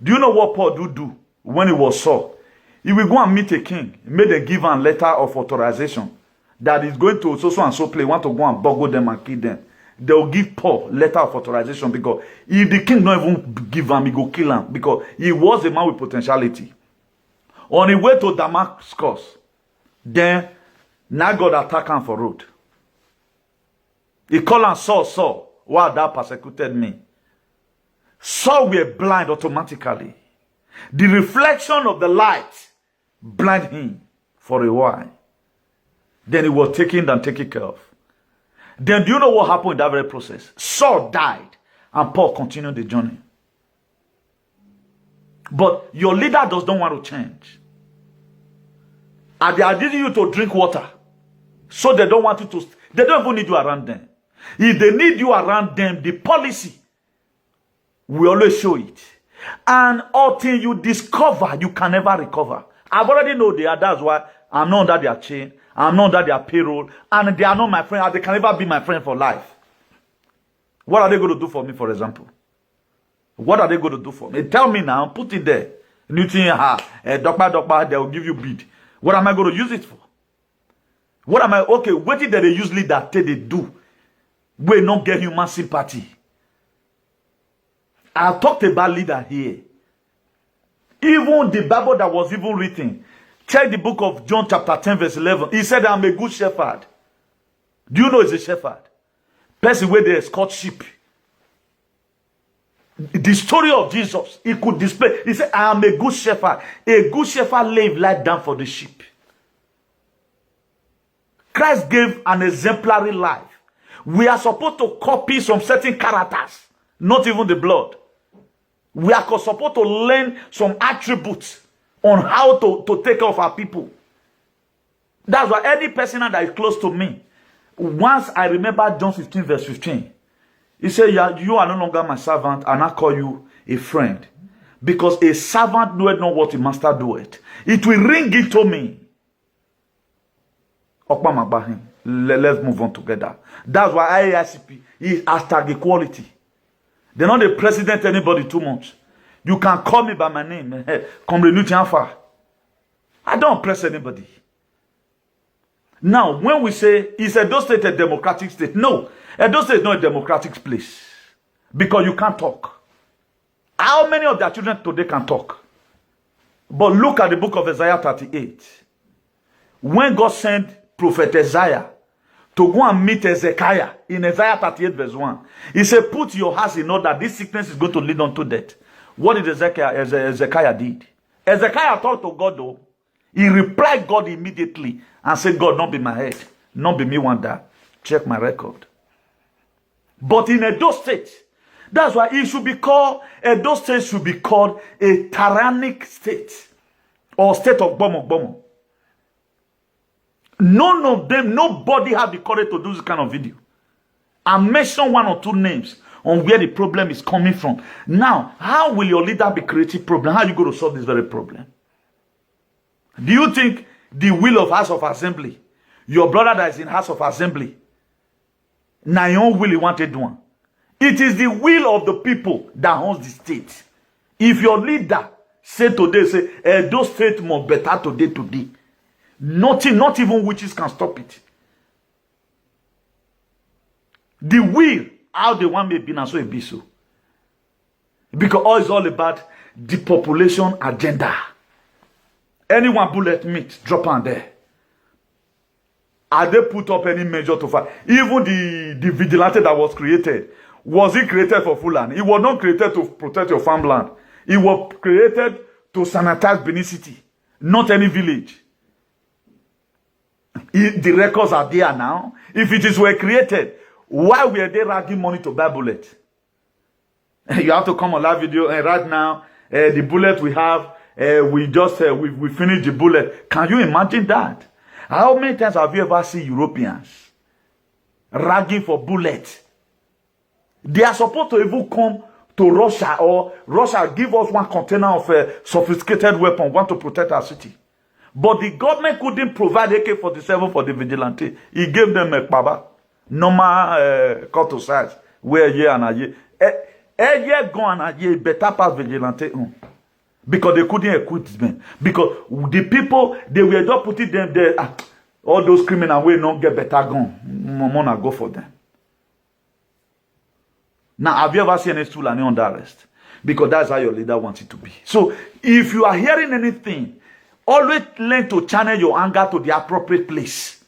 Do you know what Paul do when he was Saul? He will go and meet a king. He made a give and letter of authorization that is going to so and so place, want to go and boggle them and kill them. They will give Paul letter of authorization because if the king don't even give him, he go kill him because he was a man with potentiality. On the way to Damascus, then now God attack him for road. He called him Saul, why thou persecuted me? Saul were blind automatically. The reflection of the light blinded him for a while. Then he was taken care of. Then do you know what happened in that very process? Saul died and Paul continued the journey. But your leader does not want to change. And they are needing you to drink water. So they don't want you to, they don't even need you around them. If they need you around them, the policy will always show it. And until you discover, you can never recover. I've already know they are, that's why I'm not under their chain. I'm not under their payroll. And they are not my friend. They can never be my friend for life. What are they going to do for me, for example? What are they going to do for me? Tell me now. Put it there. You think, dokpa, they will give you bid. What am I going to use it for? What am I, okay, what did they usually that they do? We not get human sympathy. I talked about leader here. Even the Bible that was even written, check the book of John chapter 10 verse 11. He said, I'm a good shepherd. Do you know he's a shepherd? Person where they escort sheep. The story of Jesus, he could display. He said, I am a good shepherd. A good shepherd laid life down for the sheep. Christ gave an exemplary life. We are supposed to copy some certain characters, not even the blood. We are supposed to learn some attributes on how to take care of our people. That's why any person that is close to me, once I remember John 15 verse 15, he said, you are no longer my servant, and I call you a friend. Because a servant knoweth not what a master doeth. It will ring it to me. Let's move on together. That's why IACP is hashtag equality. They're not the president anybody too much. You can call me by my name. I don't press anybody. Now, when we say, is Edo State a democratic state? No. Edo State is not a democratic place. Because you can't talk. How many of their children today can talk? But look at the book of Isaiah 38. When God sent Prophet Isaiah to go and meet Ezekiah in Isaiah 38 verse 1. He said, put your house in order. This sickness is going to lead unto death. What did Ezekiah did? Ezekiah talked to God though. He replied God immediately and said, God, not be my head. Not be me one that. Check my record. But in Edo State, that's why it should be called, Edo State should be called a tyrannic state. Or state of Bomo. None of them, nobody have the courage to do this kind of video. I mention one or two names on where the problem is coming from. Now, how will your leader be creating problem? How are you going to solve this very problem? Do you think the will of House of Assembly, your brother that is in House of Assembly, now your will he wanted one? It is the will of the people that owns the state. If your leader say today, say, those state more better today. Nothing, not even witches can stop it. The will, how they want me be, and so it be so. Because all is all about the population agenda. Anyone bullet meat, drop on there. Are they put up any measure to fight? Even the vigilante that was created, was it created for Fulani? It was not created to protect your farmland. It was created to sanitize Benin City, not any village. The records are there now. If it is were created, why were they ragging money to buy bullet? You have to come on live video, and right now, the bullet we have, we just we finished the bullet. Can you imagine that? How many times have you ever seen Europeans ragging for bullets? They are supposed to even come to Russia, or Russia give us one container of a sophisticated weapon, want to protect our city. But the government couldn't provide AK-47 for the vigilante. He gave them a baba, normal cut size, where a year and a year. A year gone and a year better pass vigilante. Because they couldn't equip them. Because the people, they were just putting them there. All those criminals will not get better gun. Mona go for them. Now, have you ever seen any Fulani under arrest? Because that's how your leader wants it to be. So, if you are hearing anything, always learn to channel your anger to the appropriate place.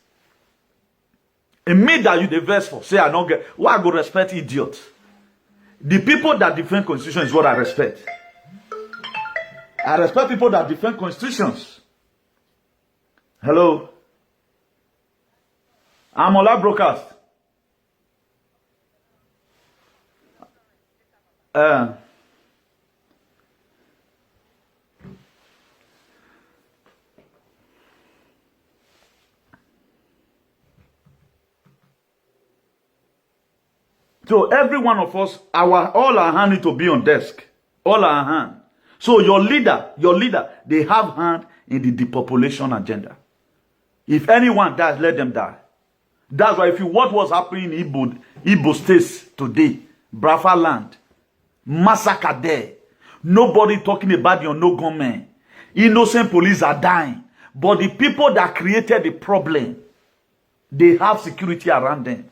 And me that you the verse for, say I don't get, why I go respect idiots? The people that defend constitution is what I respect. I respect people that defend constitutions. Hello. I'm on live broadcast. So every one of us, all our hand need to be on desk. All our hand. So your leader, they have hand in the depopulation agenda. If anyone dies, let them die. That's why if you what was happening in Igbo states today, Brafa land, massacre there. Nobody talking about your no gunmen. Innocent police are dying. But the people that created the problem, they have security around them.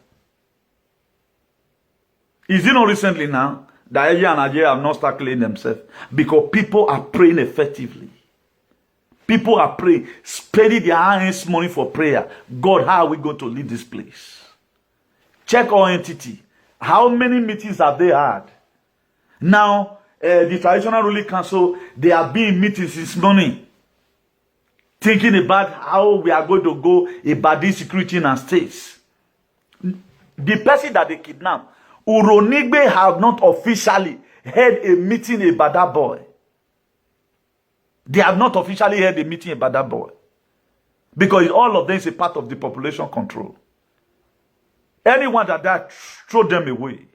Is it not recently now that Nigeria and Nigeria have not started killing themselves? Because people are praying effectively. People are praying, spending their hands money for prayer. God, how are we going to leave this place? Check our entity. How many meetings have they had? Now, the traditional ruling council, they are being meetings this morning, thinking about how we are going to go about this security in our states. The person that they kidnapped, Uronigbe have not officially held a meeting about that boy. They have not officially held a meeting about that boy. Because all of them is a part of the population control. Anyone that died, throw them away.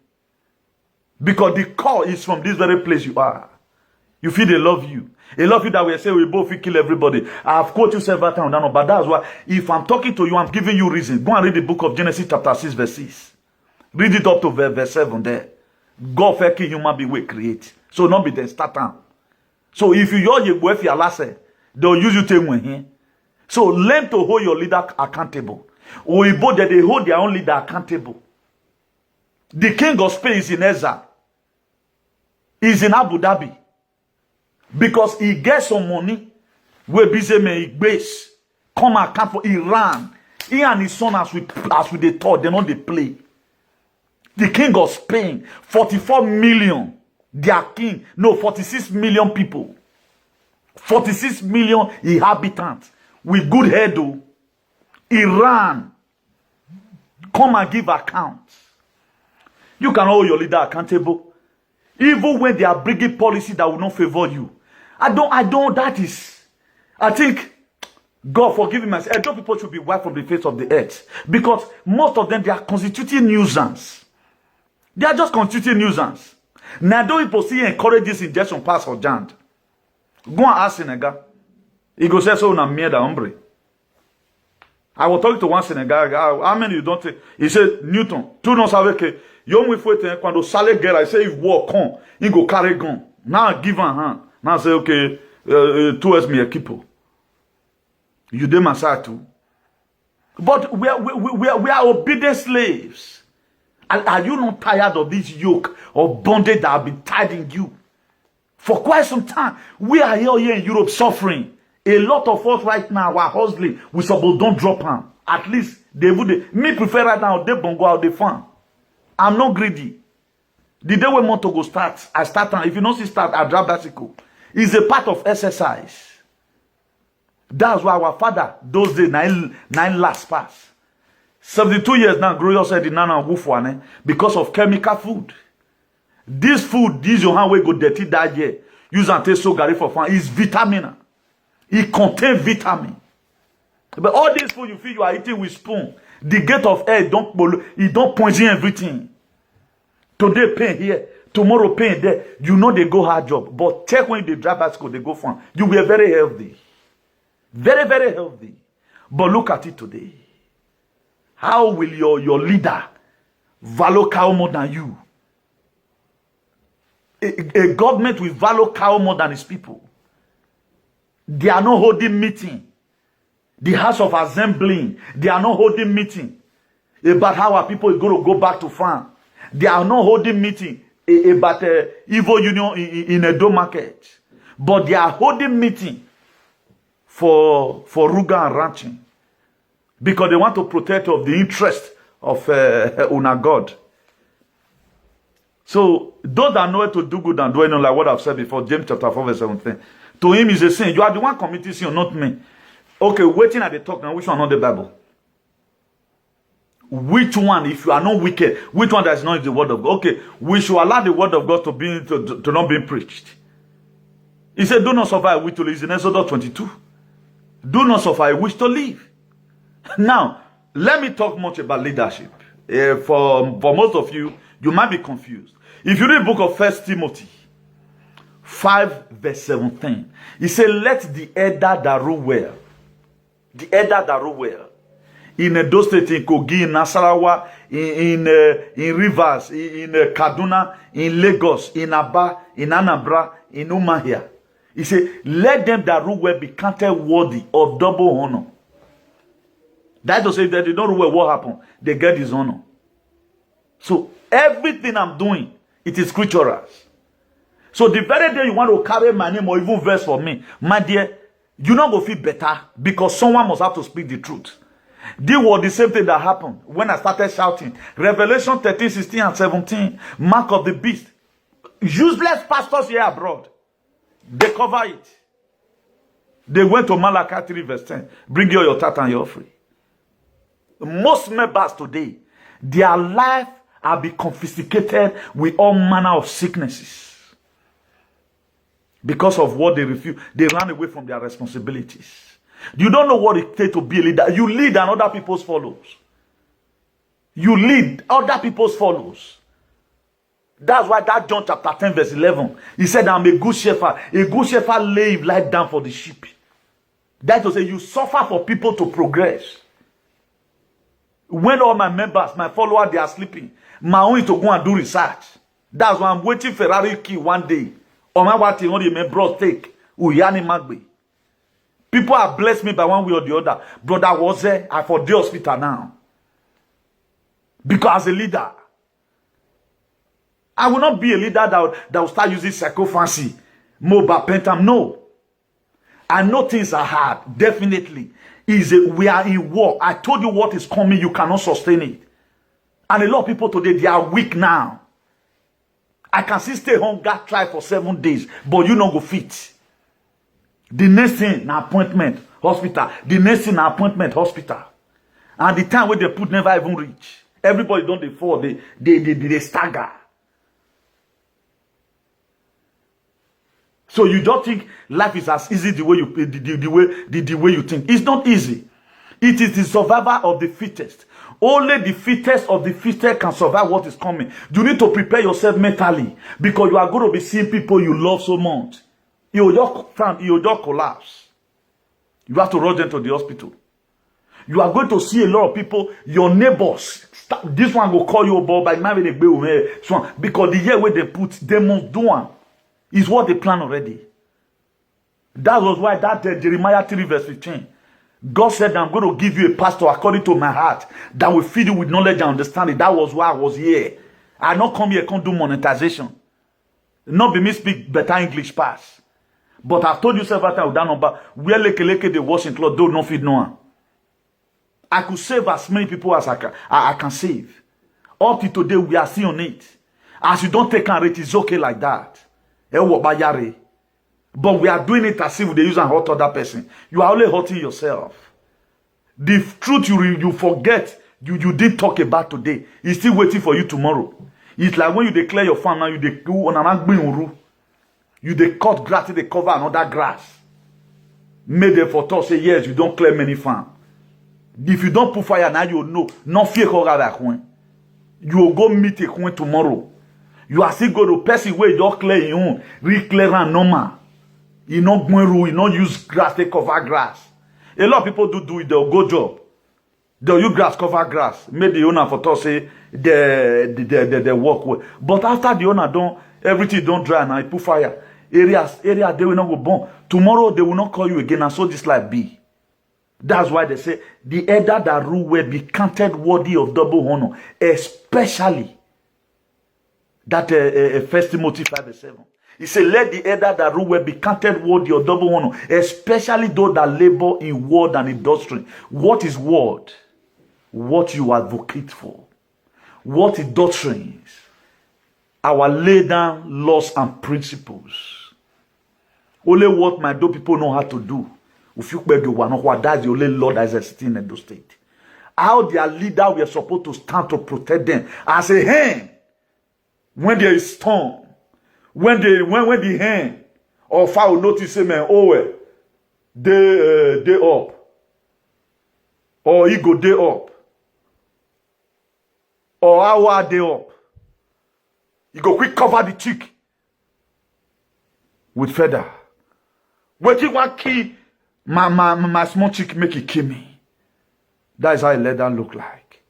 Because the call is from this very place you are. You feel they love you. They love you that we say we both will kill everybody. I have quoted you several times, but that's why if I'm talking to you, I'm giving you reason. Go and read the book of Genesis chapter 6 verse 6. Read it up to verse 7 there. God fucking human being will create. So not be the start time. So if you if you last, they'll use you to win here. So learn to hold your leader accountable. Or both that they hold their own leader accountable. The king of Spain is in exile. He's in Abu Dhabi. Because he gets some money where busy man base come account for Iran. He and his son as we they thought, they know they play. The king of Spain, 44 million. Their king, no, 46 million people. 46 million inhabitants with good head though. Iran. Come and give accounts. You can hold your leader accountable. Even when they are bringing policy that will not favor you. I think, God forgive me, I don't people should be wiped from the face of the earth. Because most of them, they are constituting nuisance. They are just constituting nuisance. Now, don't people see encourage this injection pass or jant? Go and ask Senegal. He go say so na mierda hombre. I was talking to one Senegal guy. How many you don't think? He said, Newton, tu non savais que yo mou fouete quando sale guerre, I say if war come, he go carry gun. Now give a hand. Now say okay, tu es mi equipo. You dey my side too. But we are obedient slaves. Are you not tired of this yoke of bondage that have been tied in you? For quite some time, we are here in Europe suffering. A lot of us right now are hustling. We suppose don't drop them. At least they would. Me prefer right now, they don't go out the farm. I'm not greedy. The day we want to go start, I start. If you don't see start, I drop bicycle. It's a part of exercise. That's why our father, those days, nine last pass. 72 years now, grow yourself in Nana Wufwane because of chemical food. This food, this your hand way go dirty that year. Use and taste so gary for fun. It's vitamin. It contains vitamin. But all this food you feel you are eating with spoon. The gate of air don't poison everything. Today pain here, tomorrow pain there. You know they go hard job. But check when they drive bicycle, they go fun. You will be very healthy. Very, very healthy. But look at it today. How will your leader value cow more than you? A government will value cow more than its people. They are not holding meeting. The House of Assembly, they are not holding meeting about how our people are going to go back to farm. They are not holding meeting about evil union in a Edo market. But they are holding meeting for Ruga and ranching. Because they want to protect of the interest of Una God. So, those that know how to do good and do anything like what I've said before, James chapter 4 verse 17. To him is a sin. You are the one committing sin, not me. Okay, waiting at the talk now. Which one not the Bible? Which one, if you are not wicked, which one that is not the word of God? Okay, we should allow the word of God to not be preached. He said, do not suffer a wish to live. In Exodus 22. Do not suffer a wish to live. Now, let me talk much about leadership. For most of you, you might be confused. If you read the book of 1 Timothy 5 verse 17, he said, let the elder that rule well, the elder that rule well, in Edo State, in Kogi, in Nasarawa, in Rivers, in Kaduna, in Lagos, in Aba, in Anambra, in Umahia. He said, let them that rule well be counted worthy of double honor. That to say that they don't rule well, what happened? They get his honor. So everything I'm doing, it is scriptural. So the very day you want to carry my name or even verse for me, my dear, you not go feel better because someone must have to speak the truth. This was the same thing that happened when I started shouting. Revelation 13, 16, and 17, mark of the beast. Useless pastors here abroad, they cover it. They went to Malachi 3 verse 10. Bring your tithe and your offering. Most members today, their life are be confiscated with all manner of sicknesses. Because of what they refuse. They ran away from their responsibilities. You don't know what it takes to be a leader. You lead and other people's follows. You lead, other people's follows. That's why that John chapter 10 verse 11, he said, I'm a good shepherd. A good shepherd lay his life down for the sheep. That to say, you suffer for people to progress. When all my members, my followers, they are sleeping, my own is to go and do research. That's why I'm waiting Ferrari key one day. Or my what you only my bros take. Uyani Magbe. People have blessed me by one way or the other. Brother was there, I for the hospital now. Because as a leader, I will not be a leader that will start using psychophancy, mobile pentam. No. I know things are hard. Definitely. We are in war. I told you what is coming. You cannot sustain it. And a lot of people today, they are weak now. I can still stay home, God try for 7 days, but you not go fit. The next thing, an appointment, hospital. The next thing, an appointment, hospital. And the time where they put never even reach. Everybody don't they fall, they stagger. So you don't think life is as easy the way you think. It's not easy. It is the survival of the fittest. Only the fittest of the fittest can survive what is coming. You need to prepare yourself mentally because you are going to be seeing people you love so much. You will just collapse. You have to rush them to the hospital. You are going to see a lot of people, your neighbors. This one will call you about by because the year where they put, they must do one. Is what they plan already. That was why that Jeremiah 3 verse 15. God said, I'm going to give you a pastor according to my heart that will feed you with knowledge and understanding. That was why I was here. I not come here, can't do monetization. Not be me speak better English pass. But I've told you several times with that number, where leke they washing clothes, don't no feed no one. I could save as many people as I can save. Up to today, we are still on it. As you don't take and rate, it's okay like that. But we are doing it as if they use and hurt other person. You are only hurting yourself. The truth you forget, you did talk about today, is still waiting for you tomorrow. It's like when you declare your farm now, you go on an green. You they cut grass, they cover another grass. Made them for talk say yes, you don't clear many farm. If you don't put fire now, you know, no fear you will go meet a coin tomorrow. You are still going to person where you don't clear your own, re-clear and normal. You not going you not use grass, they cover grass. A lot of people do it, they'll go job. They'll use grass, cover grass. Make the owner for talk say they work well. But after the owner don't, everything don't dry now, you put fire. Area they will not go burn. Tomorrow they will not call you again, and so this life be. That's why they say the elder that rule will be counted worthy of double honor, especially that 1 Timothy 5:7. He said, let the elder that rule will be counted worthy of double honor, especially those that labor in word and in doctrine. What is word? What you advocate for. What is doctrines? Our laid down laws and principles. Only what my do people know how to do. If you beg you one, that's the only law that is existing in those states. How their leader were supposed to stand to protect them as a hand when there is storm. When the hen or fowl notice say man, oh well, they up. Or he go day up. Or our day up. You go quick cover the chick with feather. What you want key my small chick make it kill me. That is how a leather look like.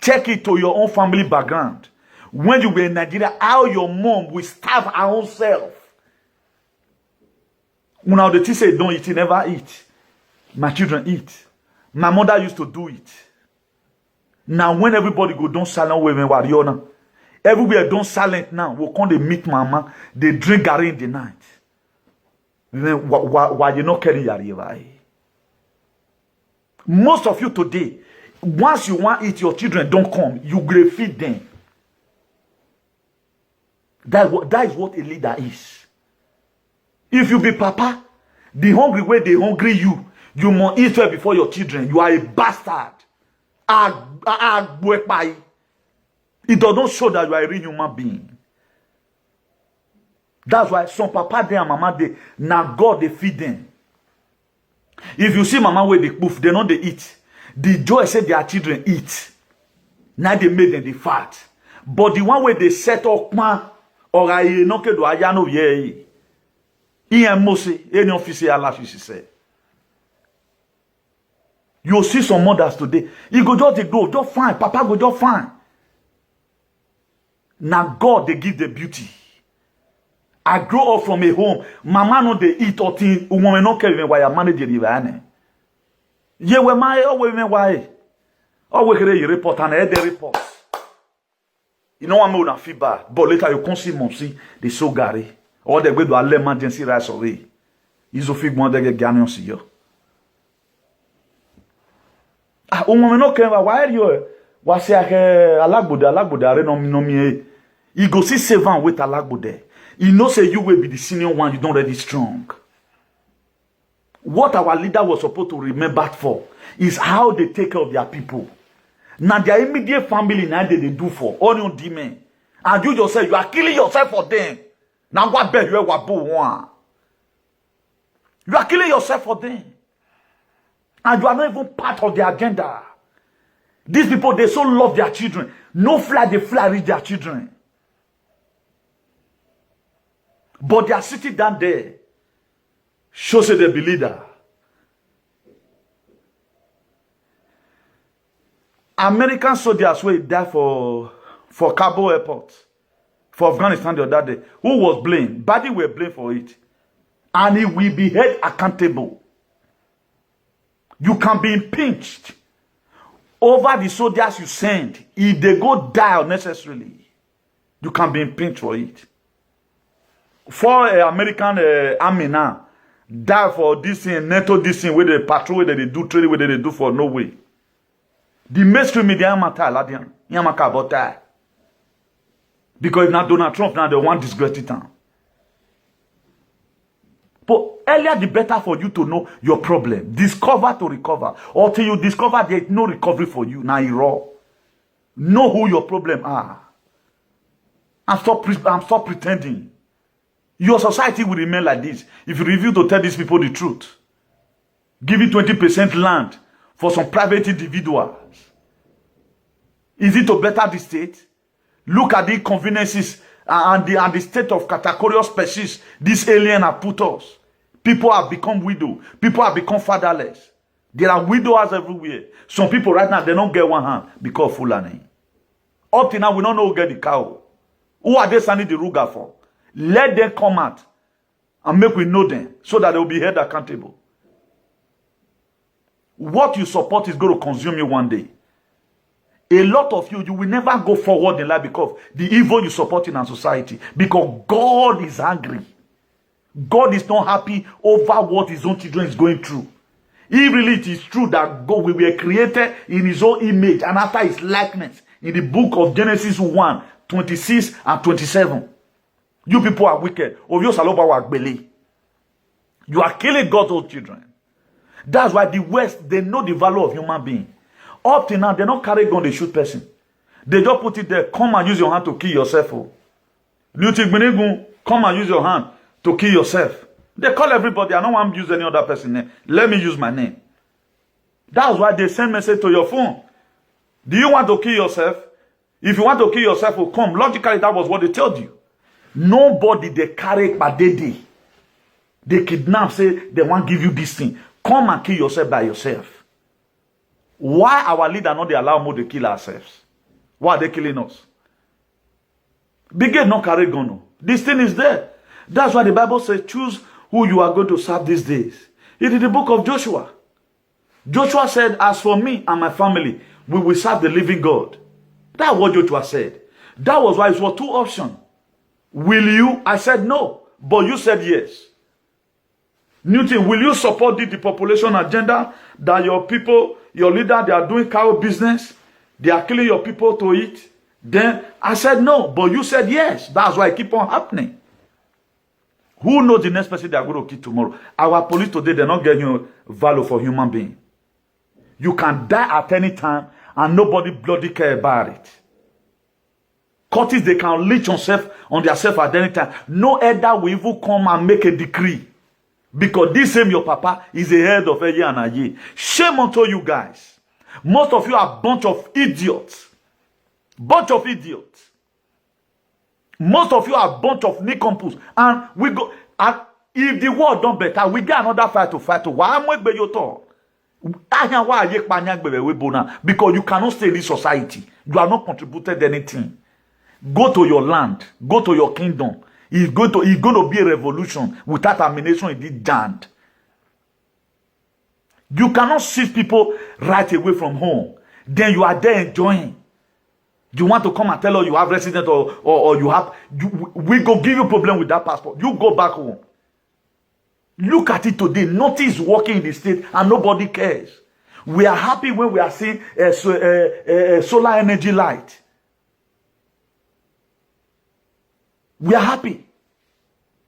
Check it to your own family background. When you were in Nigeria, how your mom will starve her own self. When the tea say don't eat, he never eat. My children eat. My mother used to do it. Now when everybody go don't silent women warrior. Everywhere don't silent now. We come they meet mama. They drink garri in the night. Why you not carry yari? Most of you today, once you want to eat, your children don't come. You will feed them. That is what a leader is. If you be papa, the hungry way they hungry you must eat well before your children. You are a bastard. It does not show that you are a real human being. That's why some papa there and mama there, now God they feed them. If you see mama where they poof, they know they eat. The joy said their children eat. Now they made them the fat. But the one where they set up man or I no ke do ayano ye. Iyan mose any officer Allah she say. You see some mothers today. You go just go, just fine. Papa go just fine. Now God they give the beauty. I grow up from a home. Mama no they eat or thing. Woman no care even why I manage the river. Ye we my women why? Oh we create a report and the reports. You know I'm not feel bad, but later you can see Monsi they so gary or they go to an emergency right away. Ils ont fait moi de gagner aussi yo. Ah woman no care why you wa say alagboda are no me. You go see seven with alagboda. You know, say you will be the senior one, you don't ready strong. What our leader was supposed to remember for is how they take care of their people. Now, their immediate family, now they do for all your demon. And you yourself, you are killing yourself for them. Now, what bad you are, you are killing yourself for them. And you are not even part of the agenda. These people, they so love their children. No fly, they fly with their children. But they are sitting down there. Shows that they be leader. American soldiers were there for Kabul airport. For Afghanistan the other day. Who was blamed? Badi were blamed for it. And he will be held accountable. You can be impeached over the soldiers you send. If they go die unnecessarily, you can be impeached for it. 4 American army now die for this thing, NATO this thing, where they patrol, where they do training, where they do for no way. The mainstream media matter, ladian, yamaka about that. Because if not Donald Trump, now they want disgrace it down. But earlier the better for you to know your problem. Discover to recover. Until you discover there is no recovery for you. Now you're raw. Know who your problem are. And stop pretending. Your society will remain like this if you refuse to tell these people the truth. Giving 20% land for some private individuals. Is it to better the state? Look at the inconveniences and the state of categorical species this alien have put us. People have become widow. People have become fatherless. There are widowers everywhere. Some people right now, they don't get one hand because of Fulani. Up till now, we don't know who get the cow. Who are they sending the Ruga for? Let them come out and make we know them so that they will be held accountable. What you support is going to consume you one day. A lot of you will never go forward in life because the evil you support in our society. Because God is angry. God is not happy over what his own children is going through. If really it is true that God, we were created in his own image and after his likeness, in the book of Genesis 1, 26 and 27. You people are wicked. You are killing God's own children. That's why the West, they know the value of human being. Up till now, they don't carry gun, they shoot person. They just put it there. Come and use your hand to kill yourself. Come and use your hand to kill yourself. They call everybody. I don't want to use any other person's name. Let me use my name. That's why they send message to your phone. Do you want to kill yourself? If you want to kill yourself, come. Logically, that was what they told you. Nobody they carry by day. They kidnap, say they want to give you this thing. Come and kill yourself by yourself. Why our leader not they allow more to kill ourselves? Why are they killing us? Big not carry gun. This thing is there. That's why the Bible says, choose who you are going to serve these days. It is the book of Joshua. Joshua said, as for me and my family, we will serve the living God. That's what Joshua said. That was why it was 2 options. Will you? I said no. But you said yes. Newton, will you support the depopulation agenda that your people, your leader, they are doing cow business? They are killing your people to eat? Then I said no. But you said yes. That's why it keep on happening. Who knows the next person they are going to kill tomorrow? Our police today, they're not getting value for human being. You can die at any time and nobody bloody care about it. Cultists, they can leech on their self at any time. No elder will even come and make a decree. Because this same your papa is the head of Eye and Aye. Shame unto you guys. Most of you are a bunch of idiots. Bunch of idiots. Most of you are a bunch of nincompoops. And we go, and if the world done better, we get another fight to fight. Why am I you talk? Because you cannot stay in this society. You are not contributed anything. Go to your land. Go to your kingdom. It's going to be a revolution without termination in this land. You cannot see people right away from home. Then you are there enjoying. You want to come and tell us you have resident or you have... we go give you a problem with that passport. You go back home. Look at it today. Nothing is working in the state and nobody cares. We are happy when we are seeing solar energy light. We are happy.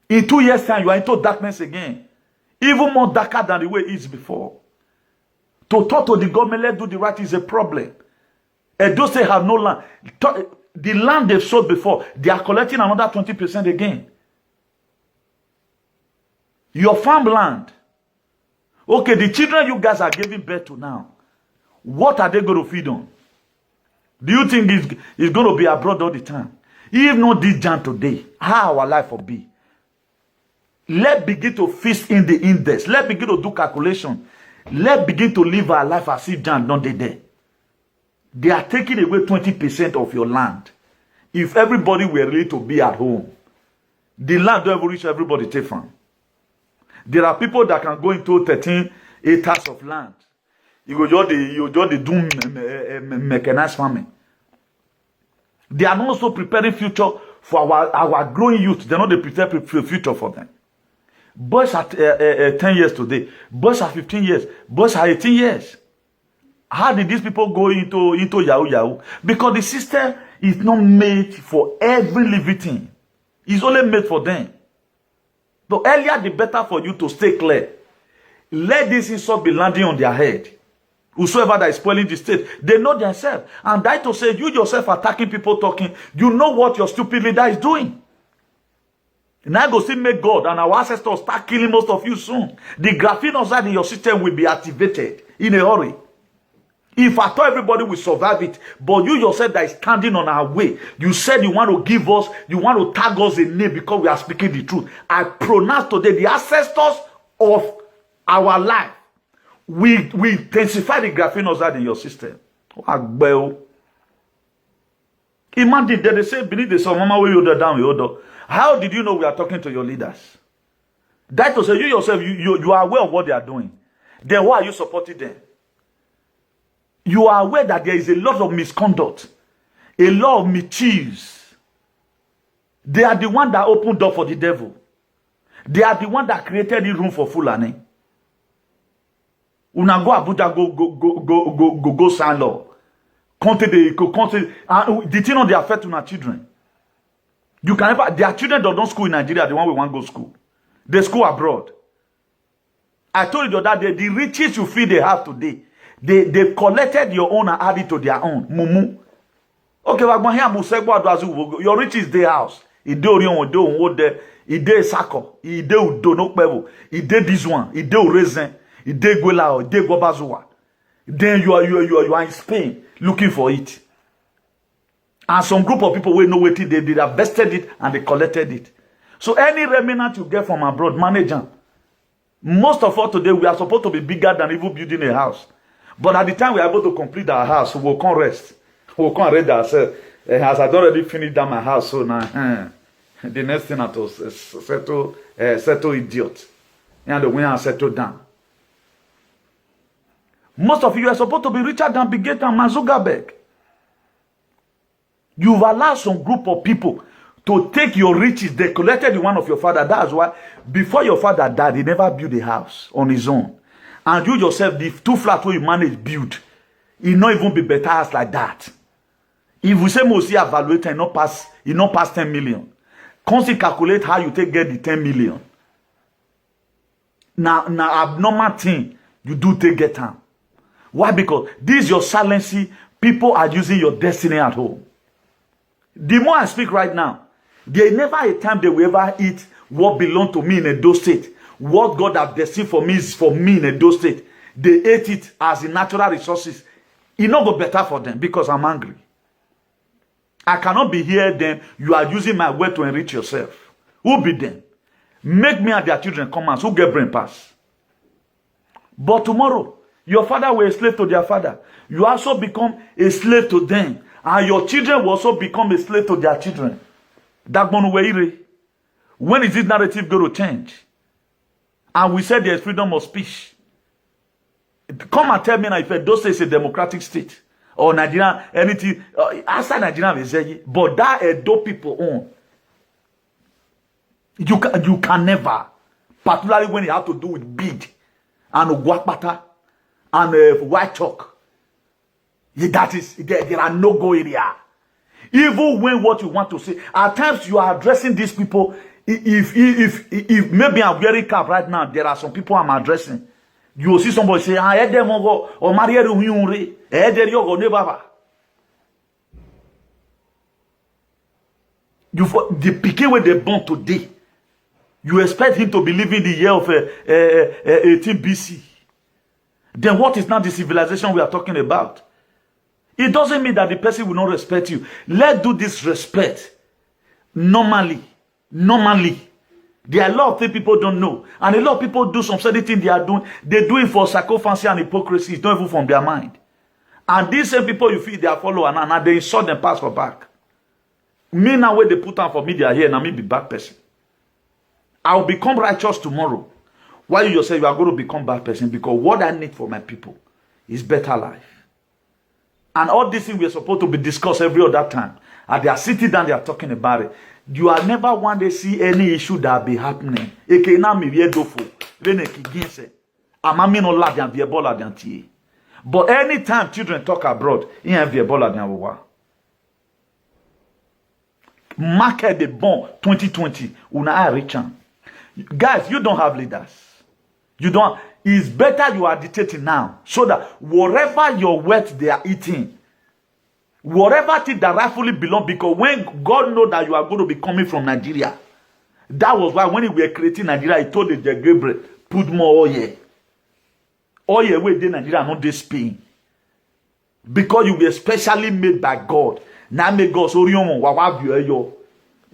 In 2 years' time, you are into darkness again. Even more darker than the way it is before. To talk to the government, let's do the right is a problem. And those they have no land. The land they've sold before, they are collecting another 20% again. Your farmland. Okay, the children you guys are giving birth to now, what are they going to feed on? Do you think it's going to be abroad all the time? If not this Jan today, how our life will be? Let's begin to feast in the index. Let's begin to do calculation. Let's begin to live our life as if Jan not there. They are taking away 20% of your land. If everybody were ready to be at home, the land don't ever reach everybody take from. There are people that can go into 13 acres of land. You just do mechanized farming. They are also preparing future for our growing youth. They're not the prepare future for them. Boys are 10 years today. Boys are 15 years. Boys are 18 years. How did these people go into Yahoo? Because the system is not made for every living thing. It's only made for them. The earlier, the better for you to stay clear. Let this insult be landing on their head. Whosoever that is spoiling the state, they know themselves. And that to say, you yourself attacking people talking, you know what your stupid leader is doing. Now go see make God and our ancestors start killing most of you soon. The graphene oxide in your system will be activated in a hurry. If I thought everybody will survive it, but you yourself that is standing on our way, you said you want to give us, you want to tag us a name because we are speaking the truth. I pronounce today the ancestors of our life we intensify the graphene oxide in your system. Imagine that they say beneath the sun, mama will you down your. How did you know we are talking to your leaders? That to say you yourself, you are aware of what they are doing. Then why are you supporting them? You are aware that there is a lot of misconduct, a lot of mischiefs. They are the one that opened door for the devil. They are the one that created the room for Fulani. Una go Abuja go sign law. The thing on the affect on our children. You can never, their children don't school in Nigeria, the one we want to go school. They school abroad. I told you that the riches you feel they have today, they collected your own and added to their own. Mumu. Okay, your riches is their house. Ide orion ode, ide sako, ide udo no pevo, ide this one, ide reason, ide gola, ide gobazuwa. Then you are in Spain looking for it. And some group of people will know what they have vested it and they collected it. So any remnant you get from abroad, manage them. Most of us today, we are supposed to be bigger than even building a house. But at the time we are able to complete our house, we will come rest. We will come read ourselves. As I already finished down my house, so now the next thing I to settle idiot. And the winner settle down. Most of you are supposed to be richer than Bill Gates and Mark Zuckerberg. You've allowed some group of people to take your riches. They collected the one of your father. That's why before your father died, he never built a house on his own. And you yourself, the 2 flats where you manage build, it not even be better house like that. If we say Mosi evaluate and not pass 10 million. Constantly calculate how you take get the 10 million. Now abnormal thing you do take get time. Why? Because this is your silency. People are using your destiny at home. The more I speak right now, there is never a time they will ever eat what belongs to me in Edo State. What God has destined for me is for me in Edo State. They ate it as the natural resources. It not go better for them because I'm angry. I cannot be here then. You are using my word to enrich yourself. Who be them? Make me and their children come out. Who get brain pass? But tomorrow, your father will a slave to their father. You also become a slave to them. And your children will also become a slave to their children. When is this narrative going to change? And we said there is freedom of speech. Come and tell me now if Edo State is a democratic state. Or Nigeria, anything. Outside Nigeria, but that Edo people own. You can never. Particularly when it has to do with bead. And guapata. And white chalk. That is, there are no go area. Even when what you want to say, at times you are addressing these people. If maybe I'm wearing cap right now, there are some people I'm addressing. You will see somebody say, "I had them or Maria Ruhunre, the picking where they born today. You expect him to be living the year of 18 BC. Then what is now the civilization we are talking about? It doesn't mean that the person will not respect you. Let's do this respect. Normally. There are a lot of things people don't know. And a lot of people do some certain things they are doing. They do it for psychophancy and hypocrisy. It's not even from their mind. And these same people you feel they are followers and they insult them pass for back. Me now when they put on for me they are here and I may be bad person. I will become righteous tomorrow. While you yourself you are going to become bad person because what I need for my people is better life. And all these things we are supposed to be discussed every other time. And they are sitting down, they are talking about it. You are never one day see any issue that be happening. Eke na mi vie dofo. Vene ki ginse. Amami no la dian vie bola dian tie. But anytime children talk abroad, in vie bola dian wa. Market the bon 2020. Una are rich. Guys, you don't have leaders. You don't. It's better you are dictating now, so that whatever your wealth they are eating, whatever thing that rightfully belong, because when God know that you are going to be coming from Nigeria, that was why when we were creating Nigeria, he told the Gabriel, put more oil. Oil where they Nigeria, not this Spain. Because you were specially made by God. Now make God so you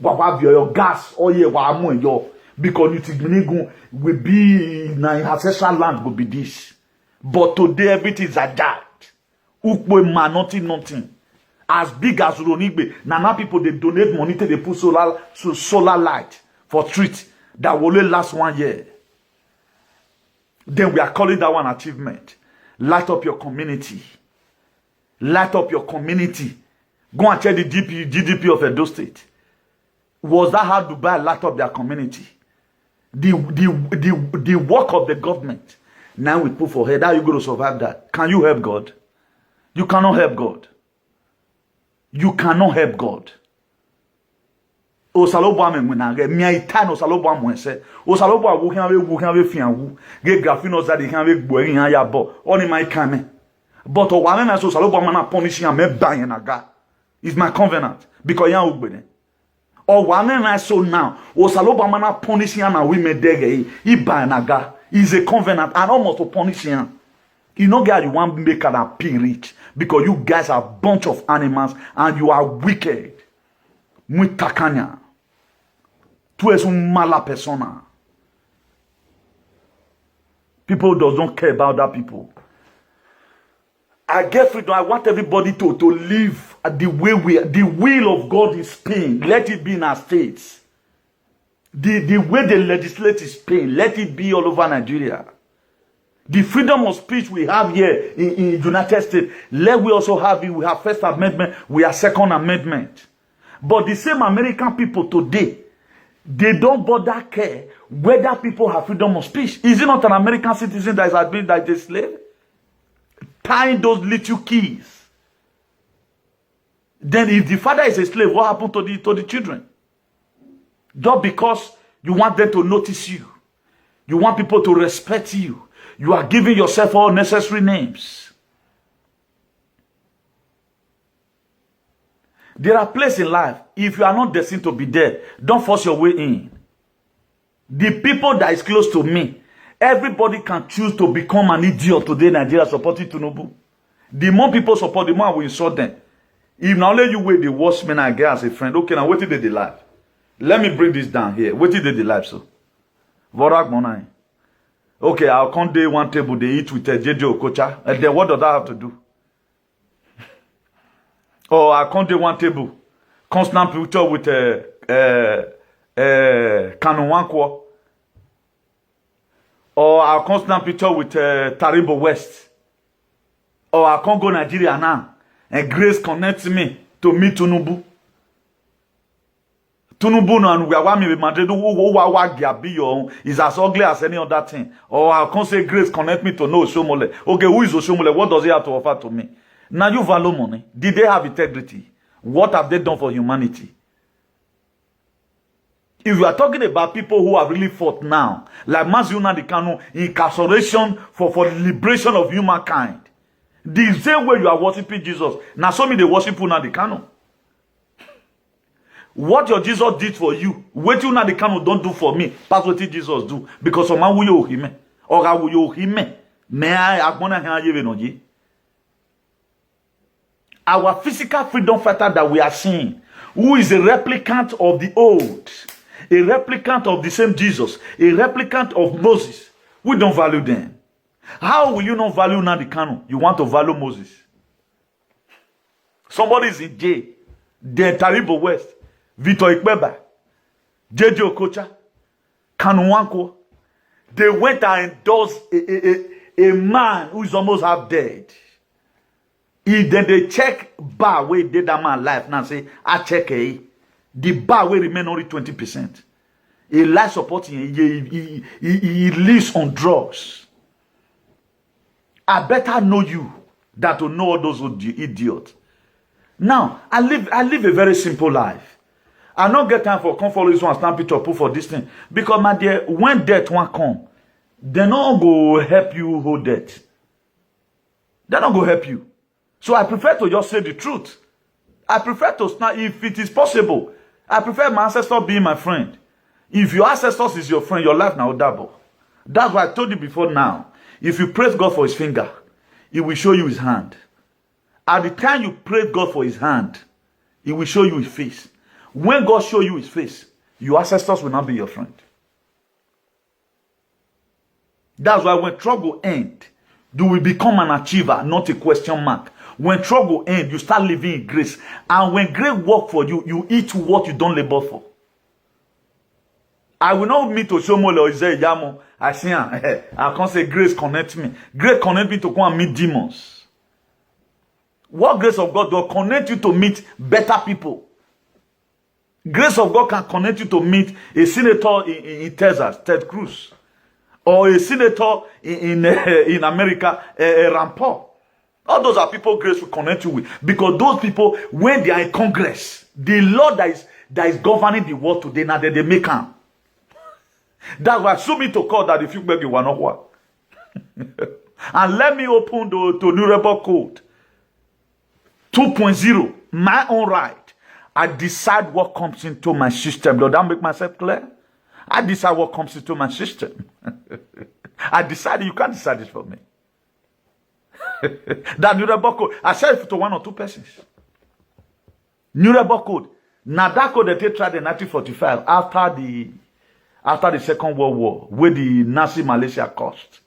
your gas, oil, yo. Because you think will be in ancestral land will be this. But today everything is adapt. Ukwe man, nothing. As big as Ronigbe. Now people they donate money to they put solar light for street that will only last 1 year. Then we are calling that one achievement. Light up your community. Light up your community. Go and check the GDP of Edo State. Was that how Dubai light up their community? The work of the government. Now we put for head. How are you going to survive that? Can you help God? You cannot help God. You cannot help God. Osalobo ame mwenage mia itano osalobo amwense osalobo awu kan we fianwu ge grafino za de kan we gbo yin ya bo oni my kame but o wa me so osalobo am na punish am me ban na ga is my covenant because yan ugbede o wa me so now osalobo am na punish yan na we me dege e ban na ga is a covenant and almost to punish yan. You know guys, you want to make an appeal rich because you guys are a bunch of animals and you are wicked. Mutakanya. Tu es un mala persona. People don't care about that people. I get freedom. I want everybody to live the way the will of God is Spain. Let it be in our states. The way they legislate is Spain. Let it be all over Nigeria. The freedom of speech we have here in United States, let we also have it. We have First Amendment, we have Second Amendment. But the same American people today, they don't bother care whether people have freedom of speech. Is it not an American citizen that has been like a slave? Tying those little keys. Then if the father is a slave, what happened to the children? Just because you want them to notice you. You want people to respect you. You are giving yourself all necessary names. There are places in life, if you are not destined to be there, don't force your way in. The people that is close to me, everybody can choose to become an idiot today in Nigeria supporting Tinubu. The more people support, the more I will insult them. If not only you wait the worst men I get as a friend, okay, now wait till they live. Let me bring this down here. Wait till they live, so. Vorak Monai. Okay, I'll come day one table, they eat with JJ Okocha. And then what does that have to do? Or I'll come day one table, constant picture with Kanuwankwo. Or I'll constant picture with Taribo West. Or I'll come go Nigeria now. And Grace connects me to meet Tinubu. Tinubu no and we are me Madrid who is as ugly as any other thing. Or I can't say Grace connect me to know Oshomole. Okay, who is Oshomole? What does he have to offer to me? Now you value money. Did they have integrity? What have they done for humanity? If you are talking about people who have really fought now, like Maziuna Dikano, incarceration for the liberation of humankind, the same way you are worshiping Jesus, now some me they worship Una Dikano. What your Jesus did for you, what you not the kind don't do for me. That's what Jesus do. Because of my will him. Or I will him. May I want to hear you. Our physical freedom fighter that we are seeing, who is a replicant of the old, a replicant of the same Jesus, a replicant of Moses, we don't value them. How will you not value Nadikano? You want to value Moses. Somebody is in jail. The Taribo West. Victor Ikbeba, JJ Okocha, Kanuwankwo, they went and endorsed a man who is almost half dead. If then they check bar where did that man life now say, I check the bar will remain only 20%. A life supporting he lives on drugs. I better know you than to know all those idiots. Now, I live a very simple life. I don't get time for come follow this one, stand picture, put for this thing. Because my dear, when death won't come, they not go help you hold death. They not go help you. So I prefer to just say the truth. I prefer to stand, if it is possible, I prefer my ancestor being my friend. If your ancestors is your friend, your life now will double. That's why I told you before now. If you praise God for his finger, he will show you his hand. At the time you praise God for his hand, he will show you his face. When God show you his face, your ancestors will not be your friend. That's why when trouble ends, you will become an achiever, not a question mark. When trouble ends, you start living in grace. And when grace work for you, you eat what you don't labor for. I will not meet Oshomole or Isaiah Yamo. I say, I can't say grace connect me. Grace connect me to go and meet demons. What grace of God will connect you to meet better people? Grace of God can connect you to meet a senator in Texas, Ted Cruz, or a senator in America, Rand Paul. All those are people grace will connect you with. Because those people, when they are in Congress, the law that is governing the world today, now they make them. That's why sue me to court that if you beg you will not work. And let me open to New Rebel Code 2.0, my own right. I decide what comes into my system. Does that make myself clear? I decide what comes into my system. I decide, you can't decide it for me. That New Rebel Code, I said it to one or two persons. New Rebel Code. Now that code that they tried in 1945 after the Second World War, where the Nazi Malaysia caused.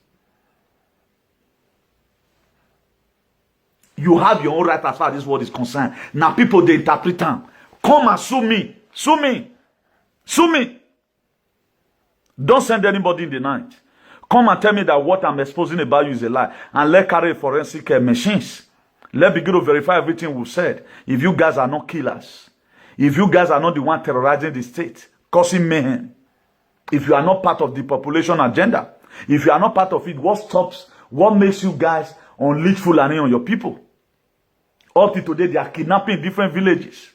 You have your own right as far as this world is concerned. Now people, they interpret them. Come and sue me. Sue me. Sue me. Don't send anybody in the night. Come and tell me that what I'm exposing about you is a lie. And let carry forensic machines. Let begin to verify everything we've said. If you guys are not killers. If you guys are not the one terrorizing the state. Causing mayhem. If you are not part of the population agenda. If you are not part of it, what makes you guys unleash Fulani on your people? Up to today, they are kidnapping different villages.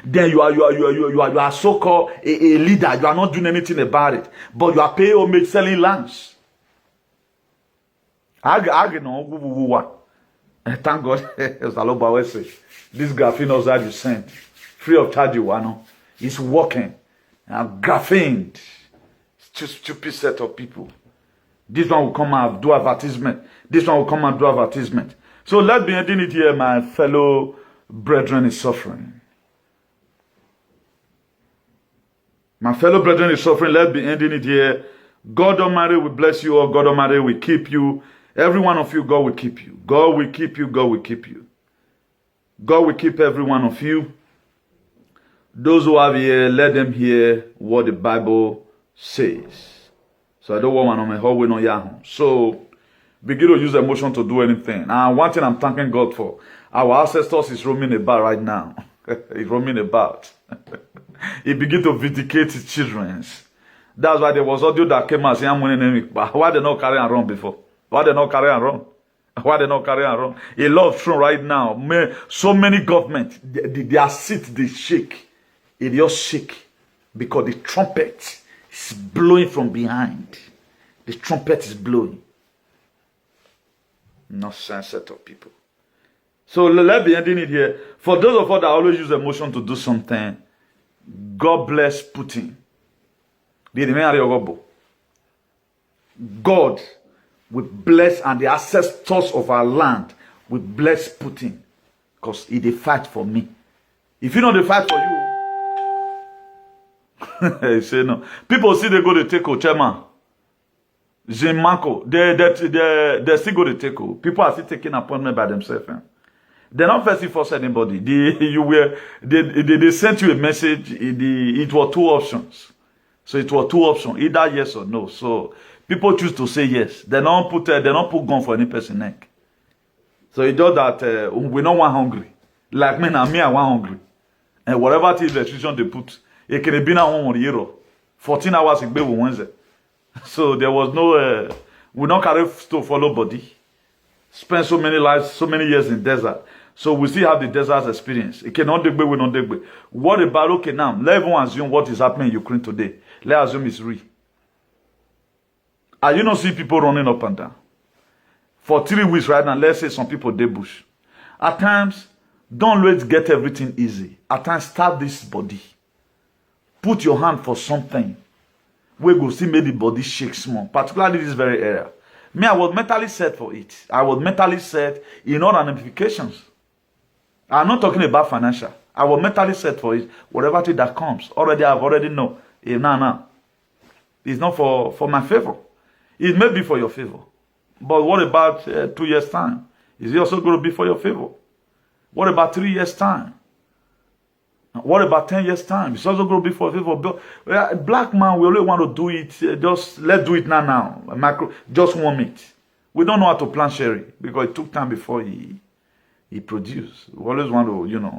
Then you are so-called a leader. You are not doing anything about it. But you are paying homage, selling lands. Thank God. This graphene that you sent, free of charge, it's working. I'm graphene. Stupid set of people. This one will come and do advertisement. This one will come and do advertisement. So let's be ending it here. My fellow brethren is suffering. My fellow brethren is suffering. Let's be ending it here. God Almighty will bless you all. God Almighty will keep you. Every one of you, God will keep you. God will keep you. God will keep you. God will keep every one of you. Those who have here, let them hear what the Bible says. So I don't want my hallway no yahoo. So begin to use emotion to do anything. And one thing I'm thanking God for, our ancestors is roaming about right now. He's roaming about. He began to vindicate his children. That's why there was audio that came out saying, I'm winning. Why they not carry and run before? Why they not carry and run? Why they not carry and run? A lot of throne right now. So many government, their seat, they shake. It just shake. Because the trumpet is blowing from behind. The trumpet is blowing. Nonsense set of people. So let's be ending it here. For those of us that always use emotion to do something, God bless Putin. God will bless, and the ancestors of our land will bless Putin. Because he dey fight for me. If you know they fight for you, he say no. People see they go to take Ochema. Zimanko. They still go to take. People are still taking appointment by themselves. They not first force anybody. They sent you a message. It was two options. So it was two options, either yes or no. So people choose to say yes. They don't put gun for any person neck. So it's just that we not want hungry. Like me now, me I want hungry. And whatever the restriction they put, it can be now 1 year. 14 hours in Wednesday. So there was no, we don't carry to follow body. Spend so many lives, so many years in desert. So we still have the desert experience. It cannot dig we don't dig. What about, okay now, let everyone assume what is happening in Ukraine today. Let's assume it's real. And you don't see people running up and down. For 3 weeks right now, let's say some people dey bush. At times, don't always get everything easy. At times, start this body. Put your hand for something. We go see make the body shake small, particularly this very area. Me, I was mentally set for it. I was mentally set in all ramifications. I'm not talking about financial. I was mentally set for it. Whatever thing that comes, I've already know. Nah. It's not for my favor. It may be for your favor. But what about 2 years' time? Is it also going to be for your favor? What about 3 years' time? What about 10 years' time? It's also going to be for your favor. Black man, we only want to do it. Let's do it now. Just 1 minute. We don't know how to plant cherry because it took time before he produced. We always want to,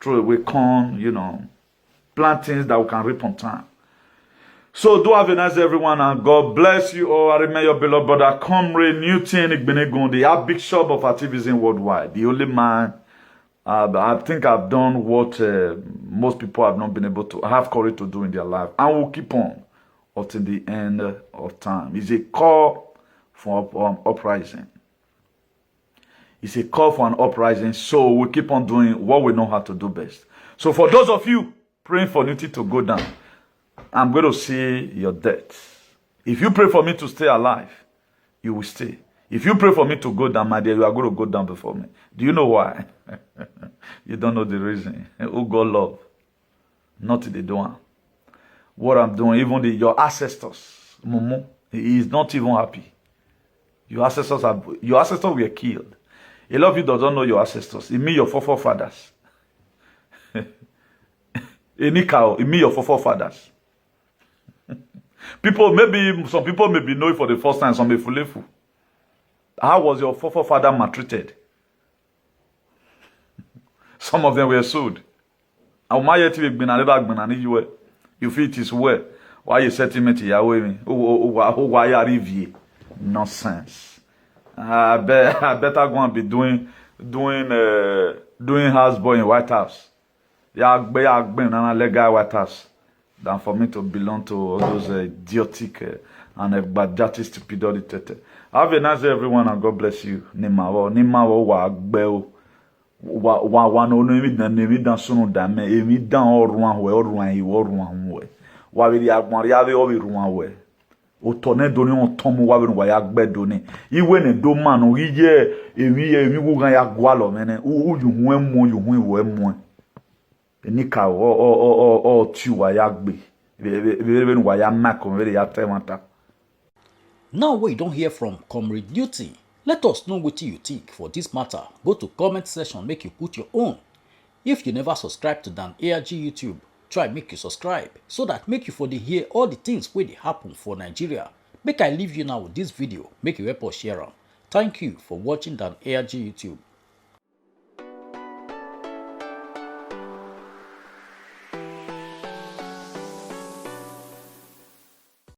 throw away corn, plant things that we can reap on time. So do have a nice day, everyone, and God bless you all. I remain your beloved brother, Comrade Newton Igbenegun, the Bishop of Activism Worldwide, the only man. I think I've done what most people have not been able to have courage to do in their life, and will keep on until the end of time. It's a call for uprising. It's a call for an uprising, so we keep on doing what we know how to do best. So for those of you praying for Newton to go down, I'm going to see your death. If you pray for me to stay alive, you will stay. If you pray for me to go down, my dear, you are going to go down before me. Do you know why? You don't know the reason. Who God love? Not the doing. What I'm doing, even your ancestors, Mumu, he is not even happy. Your ancestors were killed. A lot of you don't know your ancestors. It means your forefathers. It means your forefathers. Some people may be knowing for the first time, some may full. How was your forefather maltreated? Some of them were sold. You feel it is well. Why you settlement Yahweh? Why you nonsense. I better go and be doing houseboy in White House. Legal White House. Than for me to belong to all those idiotic and badjati stupidity. Have a nice day, everyone, and God bless you. Nimawo wa gbeo wa no emi dan sunu da me emi dan oruan we wa bi agbon ya be o bi ruan we o to ne do ni on ton mu wa bi wa ya gbedo ni iwe ne do man o ye emi wo gan ya gwa lo mene u yu hu iwo emu Nika o tu wa ya gbe be wa ya mak o ya temata.
Now we don't hear from Comrade Newton. Let us know what you think for this matter. Go to comment section, make you put your own. If you never subscribe to Dan ARG YouTube, try make you subscribe so that make you for the hear all the things where they happen for Nigeria. Make I leave you now with this video, make you help us share them. Thank you for watching Dan ARG YouTube.